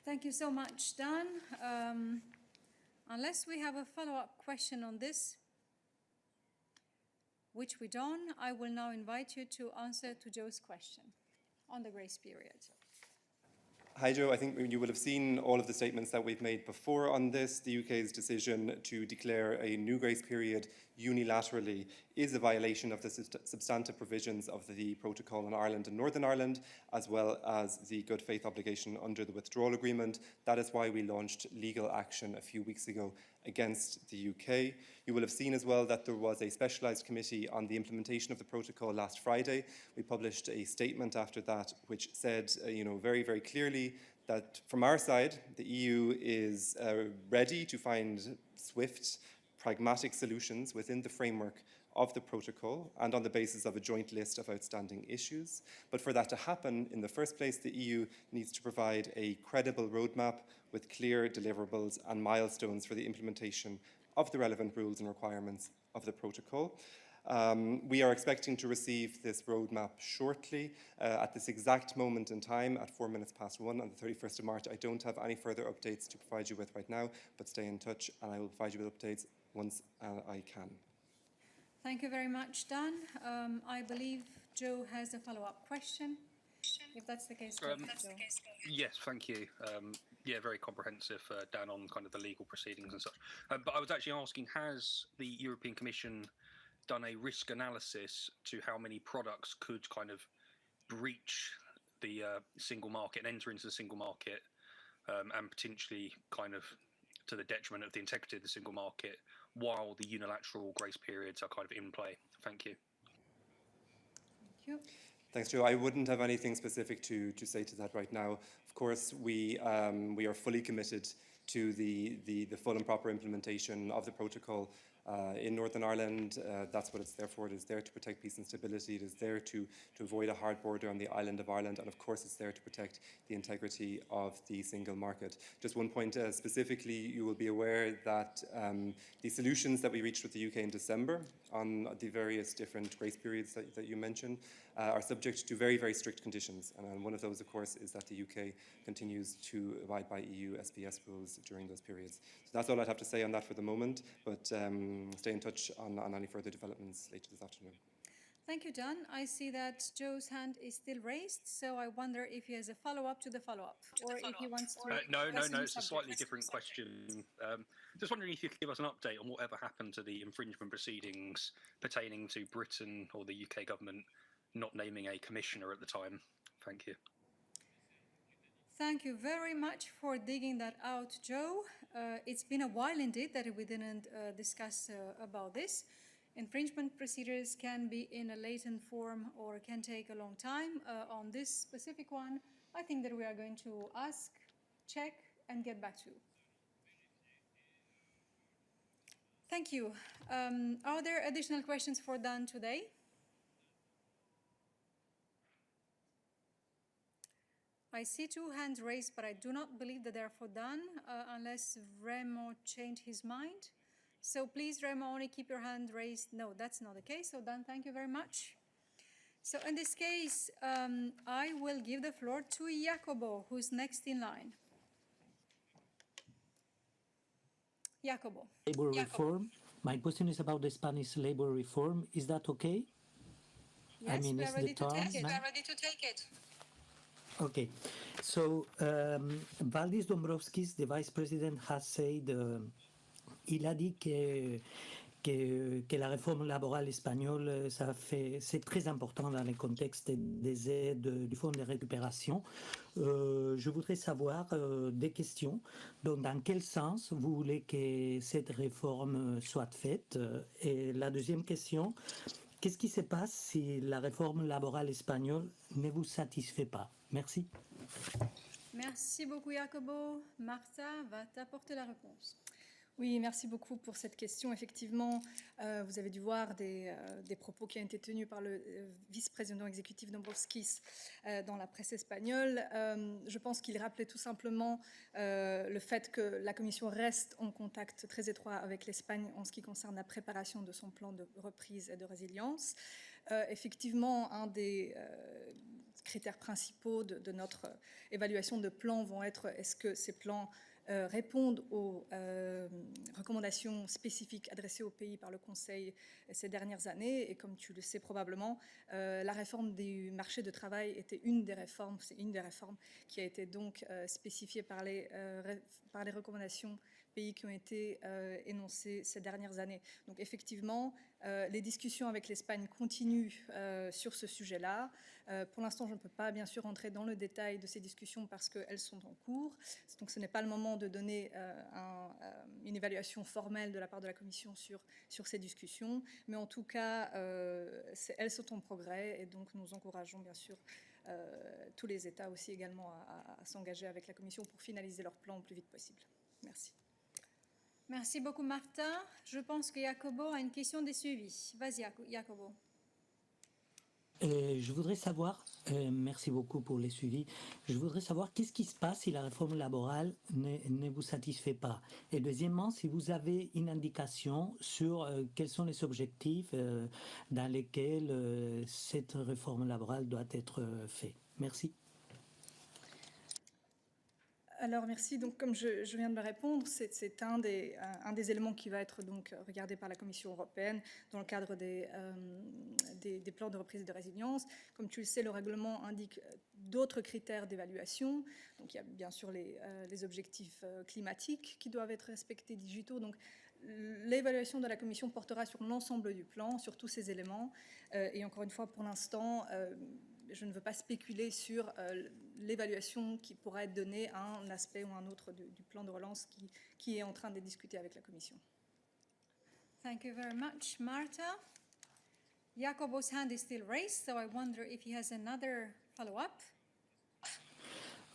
Thank you so much, Dan. Unless we have a follow-up question on this, which we don't, I will now invite you to answer to Joe's question on the grace period. Hi, Joe. I think you will have seen all of the statements that we've made before on this. The UK's decision to declare a new grace period unilaterally is a violation of the substantive provisions of the Protocol on Ireland and Northern Ireland, as well as the good faith obligation under the withdrawal agreement. That is why we launched legal action a few weeks ago against the UK. You will have seen as well that there was a specialised committee on the implementation of the protocol last Friday. We published a statement after that which said, very, very clearly that from our side, the EU is ready to find swift, pragmatic solutions within the framework of the protocol and on the basis of a joint list of outstanding issues. But for that to happen, in the first place, the EU needs to provide a credible roadmap with clear deliverables and milestones for the implementation of the relevant rules and requirements of the protocol. We are expecting to receive this roadmap shortly. At this exact moment in time, at 1:04 on the 31st of March, I don't have any further updates to provide you with right now, but stay in touch and I will provide you with updates once I can. Thank you very much, Dan. I believe Joe has a follow-up question. If that's the case, Joe. Yes, thank you. Very comprehensive, Dan, on kind of the legal proceedings and such. But I was actually asking, has the European Commission done a risk analysis to how many products could kind of breach the single market and enter into the single market and potentially kind of to the detriment of the integrity of the single market while the unilateral grace periods are kind of in play? Thank you. Thank you. Thanks, Joe. I wouldn't have anything specific to say to that right now. Of course, we are fully committed to the full and proper implementation of the protocol in Northern Ireland. That's what it's there for. It is there to protect peace and stability. It is there to avoid a hard border on the island of Ireland. And of course, it's there to protect the integrity of the single market. Just one point specifically, you will be aware that the solutions that we reached with the UK in December on the various different grace periods that you mentioned are subject to very, very strict conditions. And one of those, of course, is that the UK continues to abide by EU SPS rules during those periods. So that's all I'd have to say on that for the moment, but stay in touch on any further developments later this afternoon. Thank you, Dan. I see that Joe's hand is still raised, so I wonder if he has a follow-up to the follow-up, or if he wants to... No, it's a slightly different question. Just wondering if you could give us an update on whatever happened to the infringement proceedings pertaining to Britain or the UK government not naming a commissioner at the time. Thank you. Thank you very much for digging that out, Joe. It's been a while indeed that we didn't discuss about this. Infringement procedures can be in a latent form or can take a long time. On this specific one, I think that we are going to ask, check, and get back to you. Thank you. Are there additional questions for Dan today? I see two hands raised, but I do not believe that they're for Dan, unless Remo changed his mind. So please, Remo, only keep your hand raised. No, that's not the case. So Dan, thank you very much. So in this case, I will give the floor to Jacobo, who's next in line. Jacobo. Labor reform. My question is about the Spanish labor reform. Is that okay? Yes, I mean, we are ready to take it. now? We are ready to take it. Okay, so Valdis Dombrovskis, the vice president, has said, il a dit que la réforme laborale espagnole, c'est très important dans le contexte des aides du fonds de récupération. Je voudrais savoir des questions. Donc, dans quel sens vous voulez que cette réforme soit faite? Et la deuxième question, qu'est-ce qui se passe si la réforme laborale espagnole ne vous satisfait pas? Merci. Merci beaucoup, Jacobo. Martha va t'apporter la réponse. Oui, merci beaucoup pour cette question. Effectivement, vous avez dû voir des propos qui ont été tenus par le vice-président exécutif Dombrovskis dans la presse espagnole. Je pense qu'il rappelait tout simplement le fait que la Commission reste en contact très étroit avec l'Espagne en ce qui concerne la préparation de son plan de reprise et de résilience. Effectivement, un des critères principaux de notre évaluation de plan vont être est-ce que ces plans répondent aux recommandations spécifiques adressées au pays par le Conseil ces dernières années. Et comme tu le sais probablement, la réforme du marché de travail était une des réformes, c'est une des réformes qui a été donc spécifiée par les recommandations pays qui ont été énoncées ces dernières années. Donc effectivement, les discussions avec l'Espagne continuent sur ce sujet-là. Pour l'instant, je ne peux pas bien sûr entrer dans le détail de ces discussions parce qu'elles sont en cours. Donc ce n'est pas le moment de donner une évaluation formelle de la part de la Commission sur ces discussions. Mais en tout cas, elles sont en progrès et donc nous encourageons bien sûr tous les États aussi également à s'engager avec la Commission pour finaliser leur plan le plus vite possible. Merci. Merci beaucoup, Martha. Je pense que Jacobo a une question de suivi. Vas-y, Jacobo. Je voudrais savoir, merci beaucoup pour les suivis, je voudrais savoir qu'est-ce qui se passe si la réforme laborale ne vous satisfait pas. Et deuxièmement, si vous avez une indication sur quels sont les objectifs dans lesquels cette réforme laborale doit être faite. Merci. Alors merci. Donc comme je viens de le répondre, c'est un des éléments qui va être donc regardé par la Commission européenne dans le cadre des plans de reprise et de résilience. Comme tu le sais, le règlement indique d'autres critères d'évaluation. Donc il y a bien sûr les objectifs climatiques qui doivent être respectés, digitaux. Donc l'évaluation de la Commission portera sur l'ensemble du plan, sur tous ces éléments. Et encore une fois, pour l'instant, je ne veux pas spéculer sur l'évaluation qui pourra être donnée à un aspect ou un autre du plan de relance qui est en train de discuter avec la Commission. Thank you very much, Marta. Jacobo's hand is still raised, so I wonder if he has another follow-up.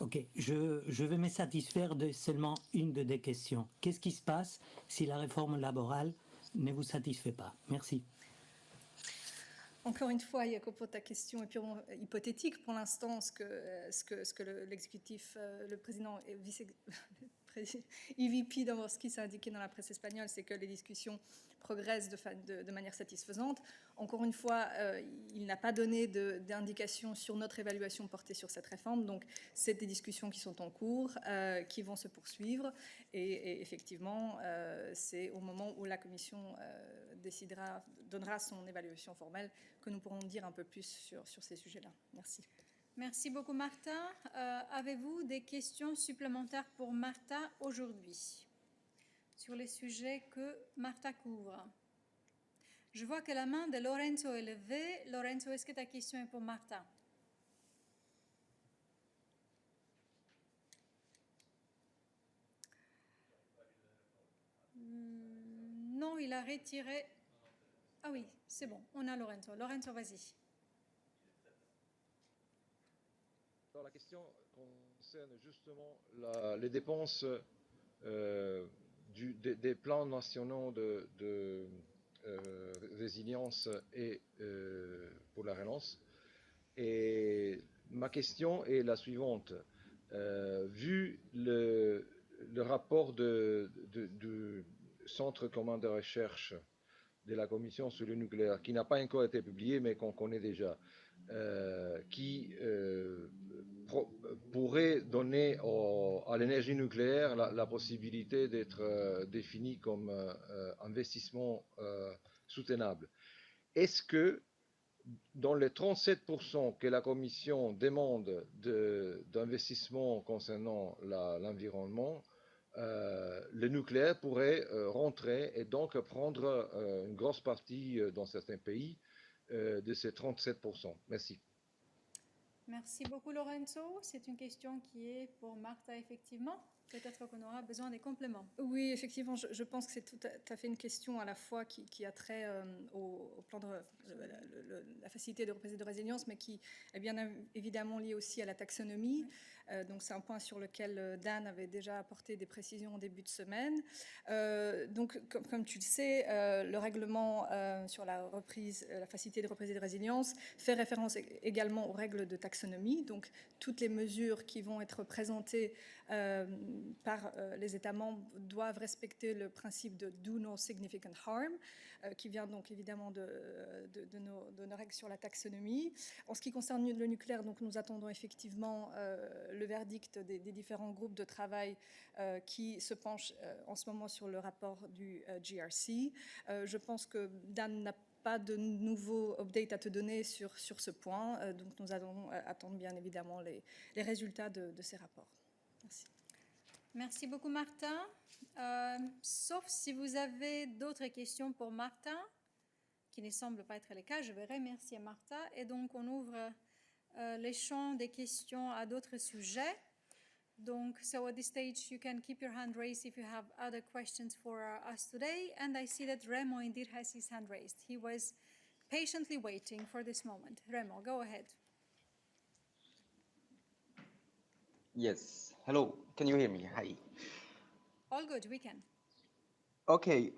Ok, je vais me satisfaire de seulement une de des questions. Qu'est-ce qui se passe si la réforme laborale ne vous satisfait pas? Merci. Encore une fois, Jacopo, ta question est purement hypothétique. Pour l'instant, ce que l'exécutif, le président et EVP Dombrovskis a indiqué dans la presse espagnole, c'est que les discussions progressent de manière satisfaisante. Encore une fois, il n'a pas donné d'indication sur notre évaluation portée sur cette réforme. Donc, c'est des discussions qui sont en cours, qui vont se poursuivre. Et effectivement, c'est au moment où la Commission donnera son évaluation formelle que nous pourrons dire un peu plus sur ces sujets-là. Merci. Merci beaucoup, Martha. Avez-vous des questions supplémentaires pour Martha aujourd'hui sur les sujets que Martha couvre? Je vois que la main de Lorenzo est levée. Lorenzo, est-ce que ta question est pour Martha? Non, il a retiré. Ah oui, c'est bon, on a Lorenzo. Lorenzo, vas-y. Alors, la question concerne justement les dépenses des plans nationaux de résilience et pour la relance. Et ma question est la suivante. Vu le rapport du Centre commun de recherche de la Commission sur le nucléaire, qui n'a pas encore été publié, mais qu'on connaît déjà, qui pourrait donner à l'énergie nucléaire la possibilité d'être définie comme investissement soutenable. Est-ce que dans les 37% que la Commission demande d'investissement concernant l'environnement, le nucléaire pourrait rentrer et donc prendre une grosse partie dans certains pays de ces 37%. Merci. Merci beaucoup, Lorenzo. C'est une question qui est pour Martha, effectivement. Peut-être qu'on aura besoin des compléments. Oui, effectivement, je pense que c'est tout à fait une question à la fois qui a trait au plan de la facilité de reprise et de résilience, mais qui est bien évidemment liée aussi à la taxonomie. Donc c'est un point sur lequel Dan avait déjà apporté des précisions en début de semaine. Donc comme tu le sais, le règlement sur la facilité de reprise et de résilience fait référence également aux règles de taxonomie. Donc toutes les mesures qui vont être présentées par les États membres doivent respecter le principe de do no significant harm, qui vient donc évidemment de nos règles sur la taxonomie. En ce qui concerne le nucléaire, donc nous attendons effectivement le verdict des différents groupes de travail qui se penchent en ce moment sur le rapport du GRC. Je pense que Dan n'a pas de nouveaux updates à te donner sur ce point, donc nous allons attendre bien évidemment les résultats de ces rapports. Merci. Merci beaucoup, Martin. Sauf si vous avez d'autres questions pour Martin, qui ne semble pas être le cas, je vais remercier Martin. Et donc, on ouvre les champs des questions à d'autres sujets. Donc, so at this stage, you can keep your hand raised if you have other questions for us today. And I see that Remo indeed has his hand raised. He was patiently waiting for this moment. Remo, go ahead. Yes. Hello. Can you hear me? Hi. All good, we can. Okay.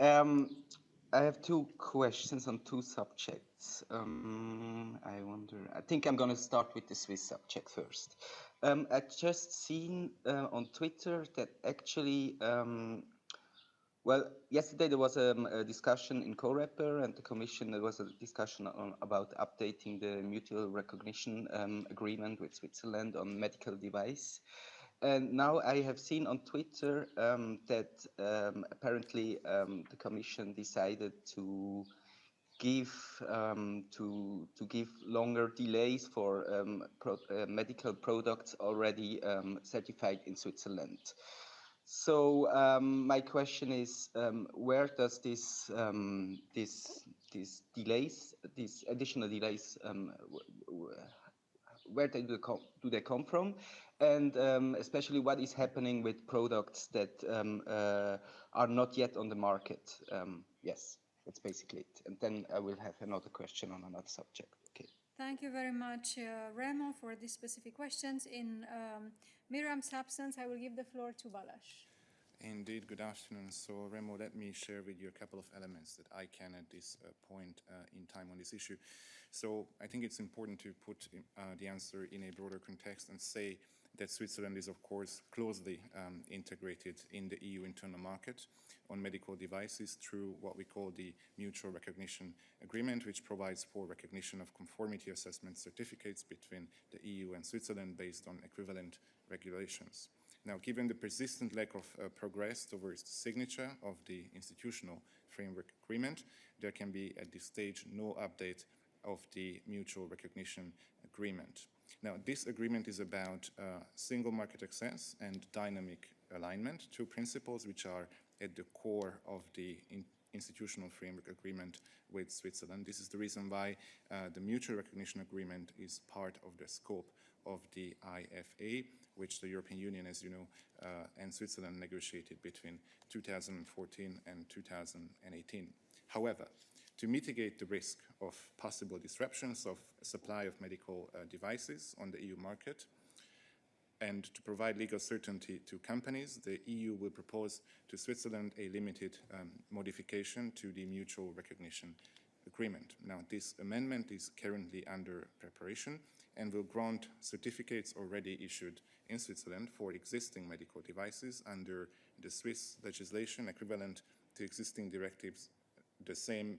I have two questions on two subjects. I think I'm going to start with the Swiss subject first. I just seen on Twitter that actually, well, yesterday there was a discussion in CoReper and the Commission. There was a discussion about updating the mutual recognition agreement with Switzerland on medical device. And now I have seen on Twitter that apparently the Commission decided to give longer delays for medical products already certified in Switzerland. So my question is, where does these delays, these additional delays, where do they come from? And especially what is happening with products that are not yet on the market? Yes, that's basically it. And then I will have another question on another subject. Okay. Thank you very much, Remo, for these specific questions. In Miriam's absence, I will give the floor to Balázs. Indeed, good afternoon. So, Remo, let me share with you a couple of elements that I can at this point in time on this issue. So, I think it's important to put the answer in a broader context and say that Switzerland is, of course, closely integrated in the EU internal market on medical devices through what we call the Mutual Recognition Agreement, which provides for recognition of conformity assessment certificates between the EU and Switzerland based on equivalent regulations. Now, given the persistent lack of progress towards the signature of the institutional framework agreement, there can be at this stage no update of the mutual recognition agreement. Now, this agreement is about single market access and dynamic alignment, two principles which are at the core of the institutional framework agreement with Switzerland. This is the reason why the mutual recognition agreement is part of the scope of the IFA, which the European Union, as you know, and Switzerland negotiated between 2014 and 2018. However, to mitigate the risk of possible disruptions of supply of medical devices on the EU market and to provide legal certainty to companies, the EU will propose to Switzerland a limited modification to the mutual recognition agreement. Now, this amendment is currently under preparation and will grant certificates already issued in Switzerland for existing medical devices under the Swiss legislation equivalent to existing directives, the same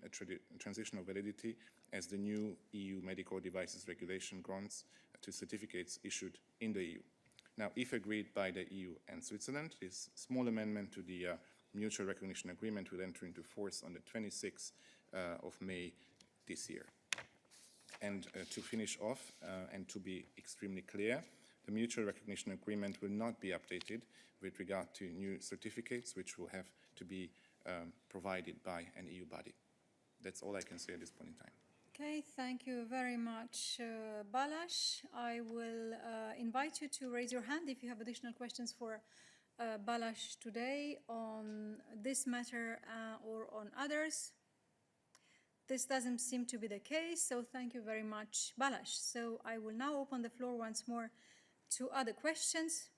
transitional validity as the new EU medical devices regulation grants to certificates issued in the EU. Now, if agreed by the EU and Switzerland, this small amendment to the mutual recognition agreement will enter into force on the 26th of May this year. And to finish off and to be extremely clear, the mutual recognition agreement will not be updated with regard to new certificates, which will have to be provided by an EU body. That's all I can say at this point in time. Okay, thank you very much, Balázs. I will invite you to raise your hand if you have additional questions for Balázs today on this matter or on others. This doesn't seem to be the case, so thank you very much, Balázs. So I will now open the floor once more to other questions.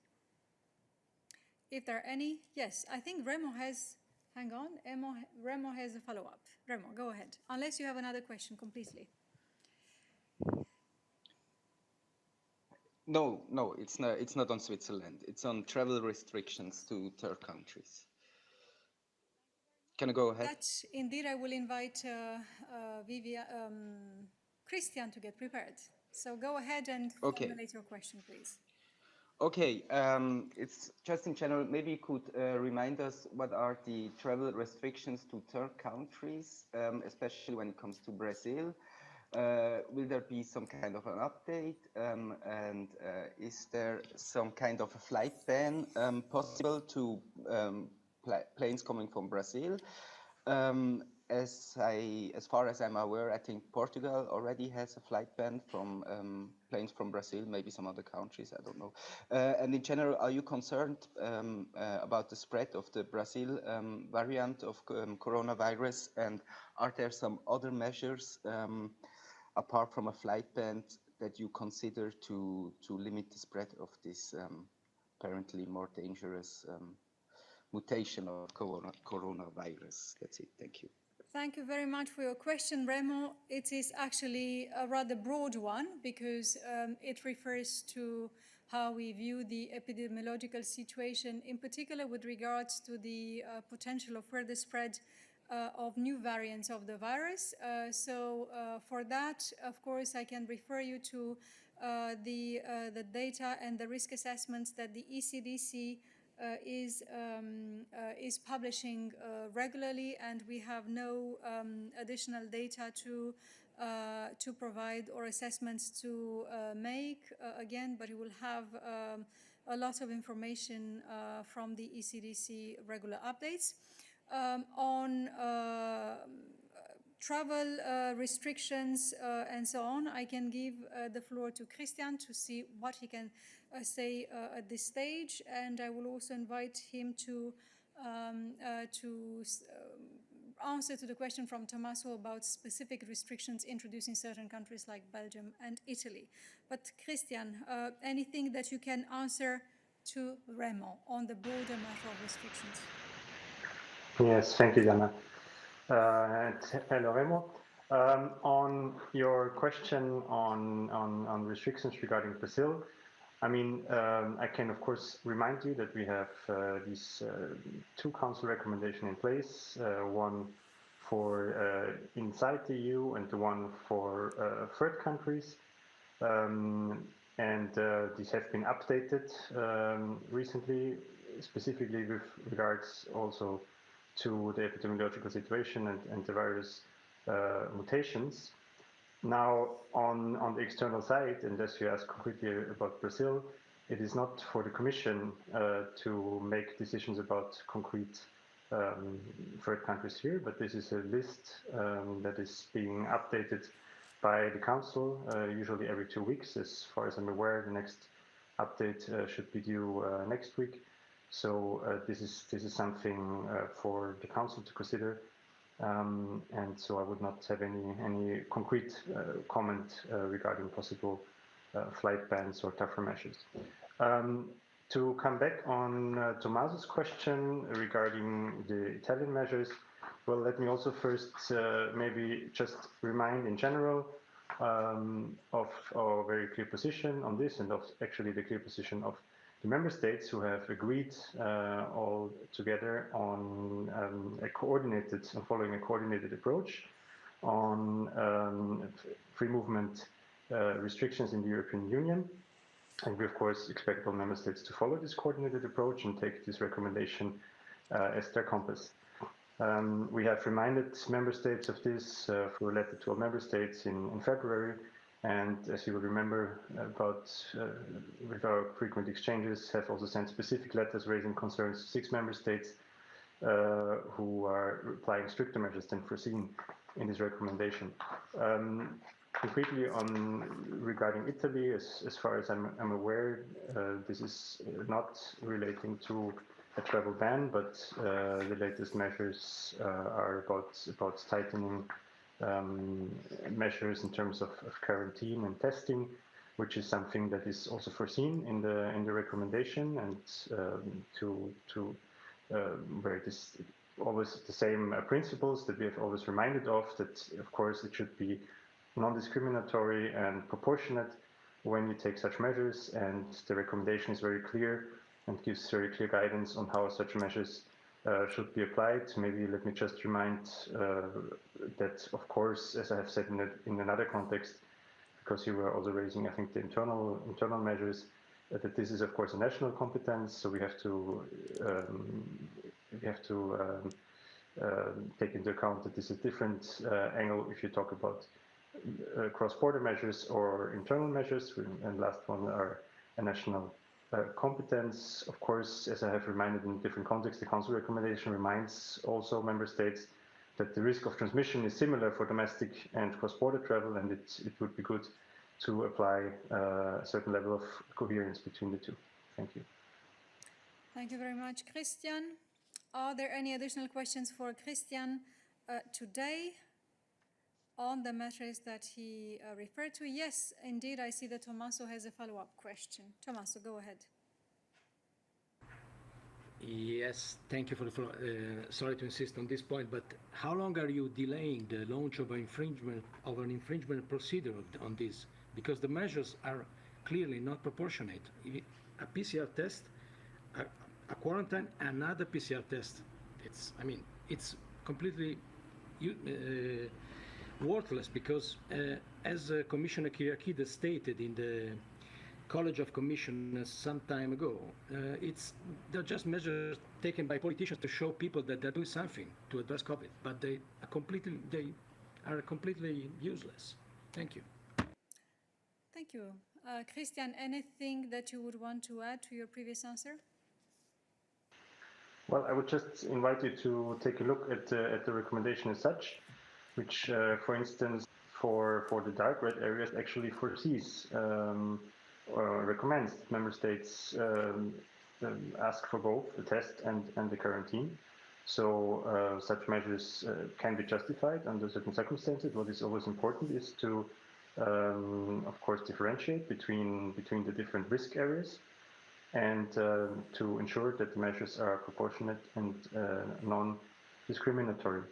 If there are any, yes, I think Remo has, hang on, Remo has a follow-up. Remo, go ahead, unless you have another question completely. No, it's not. It's not on Switzerland. It's on travel restrictions to third countries. Can I go ahead? That indeed, I will invite Christian to get prepared. So go ahead and Okay. formulate your question, please. Okay, it's just in general, maybe you could remind us what are the travel restrictions to third countries, especially when it comes to Brazil. Will there be some kind of an update? And is there some kind of a flight ban possible to planes coming from Brazil? As far as I'm aware, I think Portugal already has a flight ban from planes from Brazil, maybe some other countries, I don't know. And in general, are you concerned about the spread of the Brazil variant of coronavirus? And are there some other measures apart from a flight ban that you consider to limit the spread of this apparently more dangerous mutation of coronavirus? That's it. Thank you. Thank you very much for your question, Remo. It is actually a rather broad one because it refers to how we view the epidemiological situation, in particular with regards to the potential of further spread of new variants of the virus. So for that, of course, I can refer you to the data and the risk assessments that the ECDC is publishing regularly, and we have no additional data to provide or assessments to make again, but you will have a lot of information from the ECDC regular updates. On travel restrictions and so on, I can give the floor to Christian to see what he can say at this stage, and I will also invite him to answer to the question from Tommaso about specific restrictions introduced in certain countries like Belgium and Italy. But Christian, anything that you can answer to Remo on the broader matter of restrictions? Yes, thank you, Jana. Hello, Remo. On your question on restrictions regarding Brazil, I mean, I can of course remind you that we have these two council recommendations in place, one for inside the EU and the one for third countries. And these have been updated recently, specifically with regards also to the epidemiological situation and the various mutations. Now, on the external side, and as you asked concretely about Brazil, it is not for the Commission to make decisions about concrete third countries here, but this is a list that is being updated by the Council, usually every 2 weeks. As far as I'm aware, the next update should be due next week. So this is something for the Council to consider, and so I would not have any concrete comment regarding possible flight bans or tougher measures. To come back on Tommaso's question regarding the Italian measures, well, let me also first maybe just remind in general of our very clear position on this, and of actually the clear position of the member states who have agreed all together on following a coordinated approach on free movement restrictions in the European Union. And we, of course, expect all member states to follow this coordinated approach and take this recommendation as their compass. We have reminded member states of this through a letter to all member states in February. And as you will remember, with our frequent exchanges, have also sent specific letters raising concerns to 6 member states who are applying stricter measures than foreseen in this recommendation. Concretely regarding Italy, as far as I'm aware, this is not relating to a travel ban, but the latest measures are about tightening measures in terms of quarantine and testing, which is something that is also foreseen in the recommendation, and where it is always the same principles that we have always reminded of, that of course it should be non-discriminatory and proportionate, when you take such measures, and the recommendation is very clear and gives very clear guidance on how such measures should be applied. Maybe let me just remind that, of course, as I have said in another context, because you were also raising, I think, the internal measures, that this is, of course, a national competence. So we have to take into account that this is a different angle if you talk about cross-border measures or internal measures. And last one are a national competence. Of course, as I have reminded in different contexts, the Council recommendation reminds also member states that the risk of transmission is similar for domestic and cross-border travel, and it would be good to apply a certain level of coherence between the two. Thank you. Thank you very much, Christian. Are there any additional questions for Christian today on the matters that he referred to? Yes, indeed, I see that Tommaso has a follow-up question. Tommaso, go ahead. Yes, thank you for the follow. Sorry to insist on this point, but how long are you delaying the launch of an infringement procedure on this? Because the measures are clearly not proportionate. A PCR test, a quarantine, another PCR test. It's completely worthless, because as Commissioner Kyriakides stated in the College of Commissioners some time ago, they're just measures taken by politicians to show people that they're doing something to address COVID, but they are completely useless. Thank you. Thank you. Christian, anything that you would want to add to your previous answer? Well, I would just invite you to take a look at the recommendation as such, which, for instance, for the dark red areas actually foresees or recommends that member states ask for both the test and the quarantine. So such measures can be justified under certain circumstances. What is always important is to, of course, differentiate between the different risk areas, and to ensure that the measures are proportionate and non-discriminatory.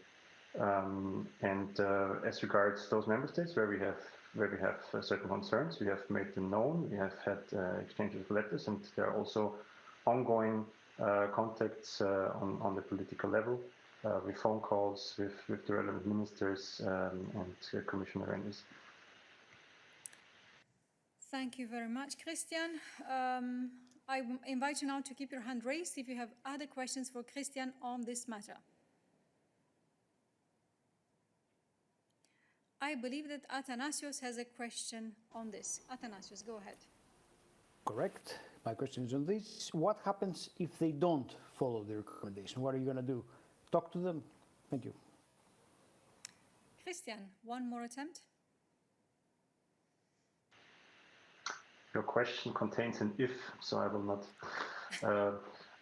As regards those member states where we have certain concerns, we have made them known. We have had exchanges of letters, and there are also ongoing contacts on the political level with phone calls with the relevant ministers and Commissioner Reinders. Thank you very much, Christian. I invite you now to keep your hand raised if you have other questions for Christian on this matter. I believe that Athanasios has a question on this. Athanasios, go ahead. Correct. My question is on this. What happens if they don't follow the recommendation? What are you going to do? Talk to them? Thank you. Christian, one more attempt. Your question contains an if, so I will not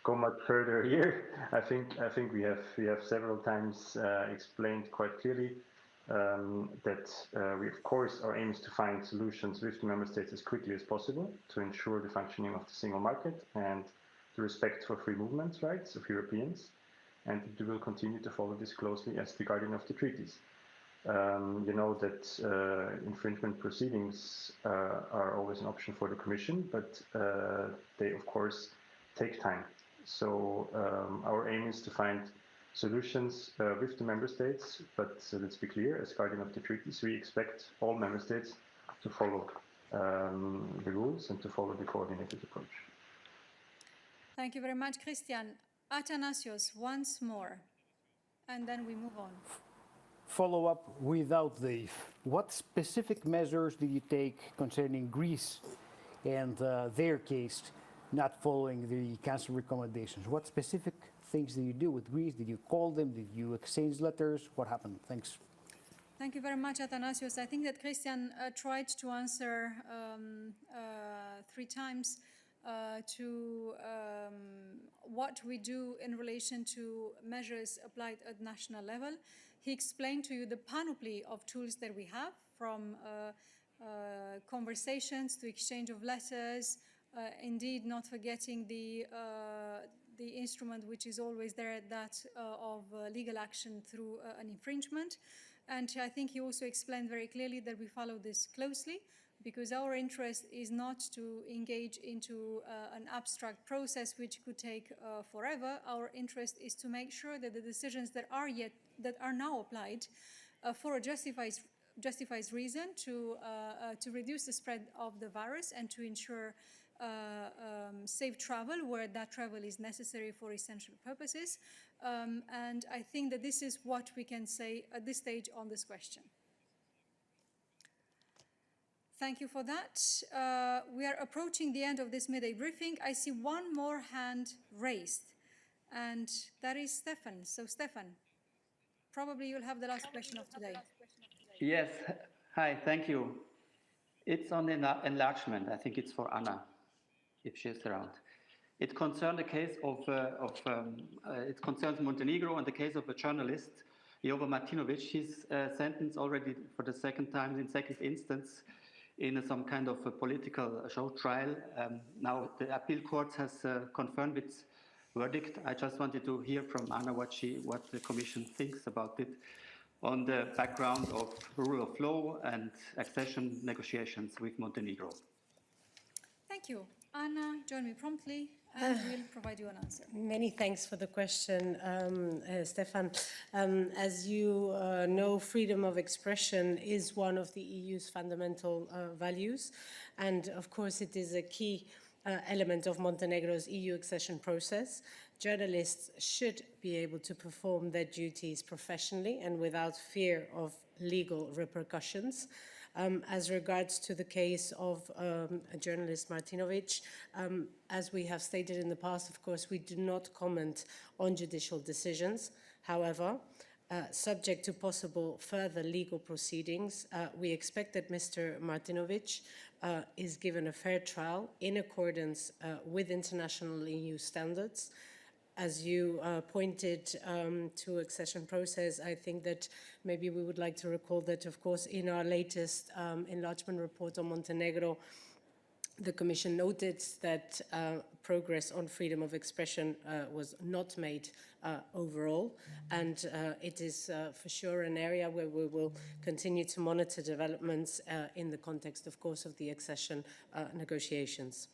go much further here. I think we have several times explained quite clearly that we, of course, our aim is to find solutions with the member states as quickly as possible to ensure the functioning of the single market and the respect for free movement rights of Europeans, and we will continue to follow this closely as the guardian of the treaties. You know that infringement proceedings are always an option for the Commission, but they, of course, take time. So our aim is to find solutions with the member states, but let's be clear, as guardian of the treaties, we expect all member states to follow the rules and to follow the coordinated approach. Thank you very much, Christian. Athanasios, once more, and then we move on. Follow up without the if. What specific measures did you take concerning Greece and their case not following the Council recommendations? What specific things did you do with Greece? Did you call them? Did you exchange letters? What happened? Thanks. Thank you very much, Athanasios. I think that Christian tried to answer 3 times to what we do in relation to measures applied at national level. He explained to you the panoply of tools that we have, from conversations to exchange of letters, indeed not forgetting the instrument which is always there, that of legal action through an infringement. And I think he also explained very clearly that we follow this closely. because our interest is not to engage into an abstract process which could take forever. Our interest is to make sure that the decisions that are now applied for a justifies reason to reduce the spread of the virus and to ensure safe travel where that travel is necessary for essential purposes. And I think that this is what we can say at this stage on this question. Thank you for that. We are approaching the end of this midday briefing. I see one more hand raised, and that is Stefan. So Stefan, probably you'll have the last question of today. Yes. Hi, thank you. It's on enlargement. I think it's for Anna, if she's around. It concerns the case it concerns Montenegro and the case of a journalist, Jovo Martinovic. He's sentenced already for the second instance in some kind of a political show trial. Now the appeal court has confirmed its verdict. I just wanted to hear from Anna what the Commission thinks about it on the background of rule of law and accession negotiations with Montenegro. Thank you. Anna, join me promptly and we'll provide you an answer. Many thanks for the question, Stefan. As you know, freedom of expression is one of the EU's fundamental values, and of course it is a key element of Montenegro's EU accession process. Journalists should be able to perform their duties professionally and without fear of legal repercussions. As regards to the case of journalist Martinovic, as we have stated in the past, of course, we do not comment on judicial decisions. However, subject to possible further legal proceedings, we expect that Mr. Martinovic is given a fair trial in accordance with international EU standards. As you pointed to accession process, I think that maybe we would like to recall that, of course, in our latest enlargement report on Montenegro, the Commission noted that progress on freedom of expression was not made overall, and it is for sure an area where we will continue to monitor developments in the context, of course, of the accession negotiations.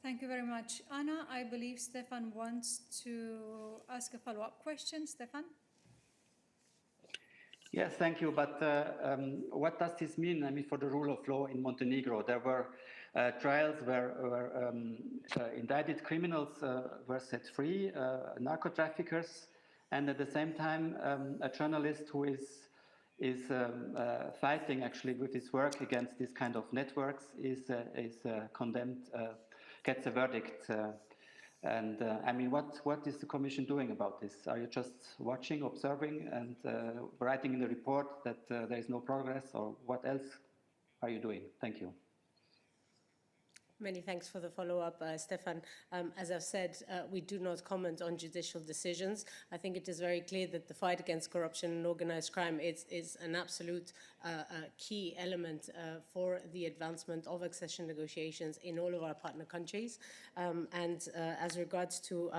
Thank you very much. Anna, I believe Stefan wants to ask a follow-up question. Stefan? Yes, thank you. But what does this mean? I mean, for the rule of law in Montenegro, there were trials where indicted criminals were set free, narco traffickers, and at the same time, a journalist who is fighting actually with his work against this kind of networks is condemned. Gets a verdict. I mean, what is the Commission doing about this? Are you just watching, observing, and writing in the report that there is no progress, or what else are you doing? Thank you. Many thanks for the follow-up, Stefan. As I've said, we do not comment on judicial decisions. I think it is very clear that the fight against corruption and organized crime is an absolute key element for the advancement of accession negotiations in all of our partner countries. As regards to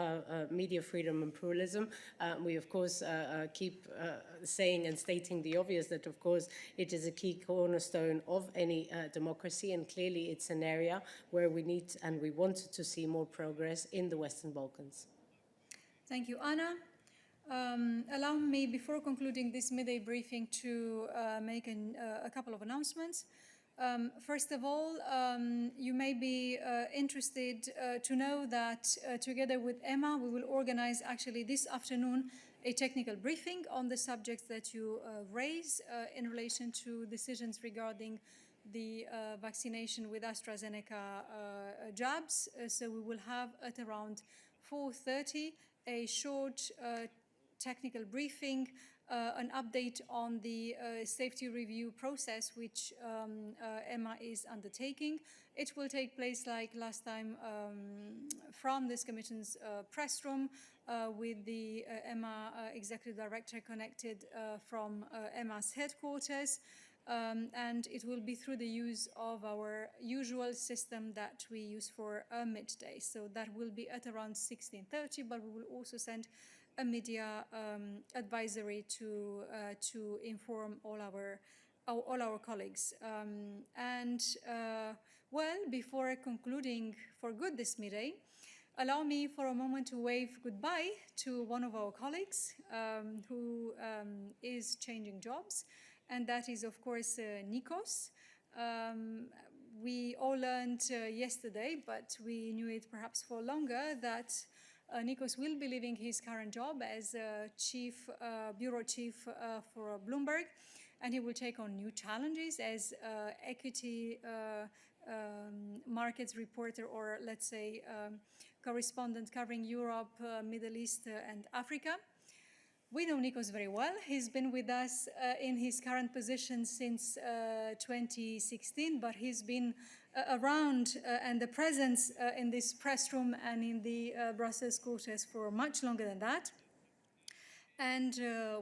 media freedom and pluralism, we of course keep saying and stating the obvious that of course it is a key cornerstone of any democracy, and clearly it's an area where we need and we want to see more progress in the Western Balkans. Thank you, Anna. Allow me, before concluding this midday briefing, to make a couple of announcements. First of all, you may be interested to know that together with Emma, we will organize actually this afternoon a technical briefing on the subjects that you raise in relation to decisions regarding the vaccination with AstraZeneca jabs. So we will have at around 4:30 a short technical briefing, an update on the safety review process which Emma is undertaking. It will take place like last time from this Commission's press room with the Emma Executive Director connected from Emma's headquarters. And it will be through the use of our usual system that we use for midday. So that will be at around 16:30, but we will also send a media advisory to inform all our all our colleagues. Well, before concluding for good this midday, allow me for a moment to wave goodbye to one of our colleagues who is changing jobs, and that is, of course, Nikos. We all learned yesterday, but we knew it perhaps for longer, that Nikos will be leaving his current job as bureau chief for Bloomberg, and he will take on new challenges as equity markets reporter, or let's say correspondent covering Europe, Middle East, and Africa. We know Nikos very well. He's been with us in his current position since 2016, but he's been around and the presence in this press room and in the Brussels quarters for much longer than that. And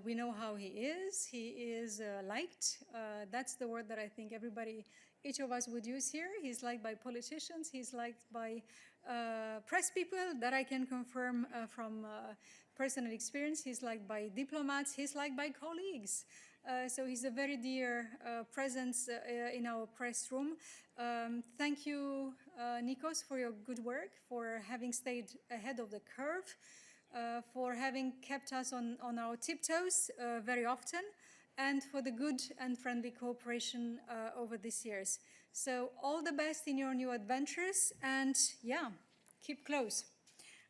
we know how he is. He is liked. That's the word that I think each of us would use here. He's liked by politicians. He's liked by press people, that I can confirm from personal experience. He's liked by diplomats. He's liked by colleagues. So he's a very dear presence in our press room. Thank you, Nikos, for your good work, for having stayed ahead of the curve, for having kept us on our tiptoes very often, and for the good and friendly cooperation over these years. So all the best in your new adventures, and yeah, keep close.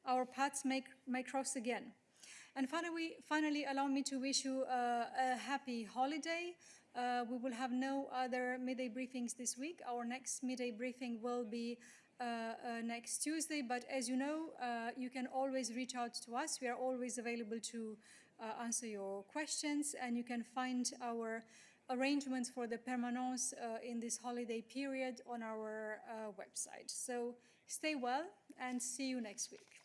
Our paths may cross again. And finally, allow me to wish you a happy holiday. We will have no other midday briefings this week. Our next midday briefing will be next Tuesday, but as you know, you can always reach out to us. We are always available to answer your questions, and you can find our arrangements for the permanence in this holiday period on our website. So stay well and see you next week.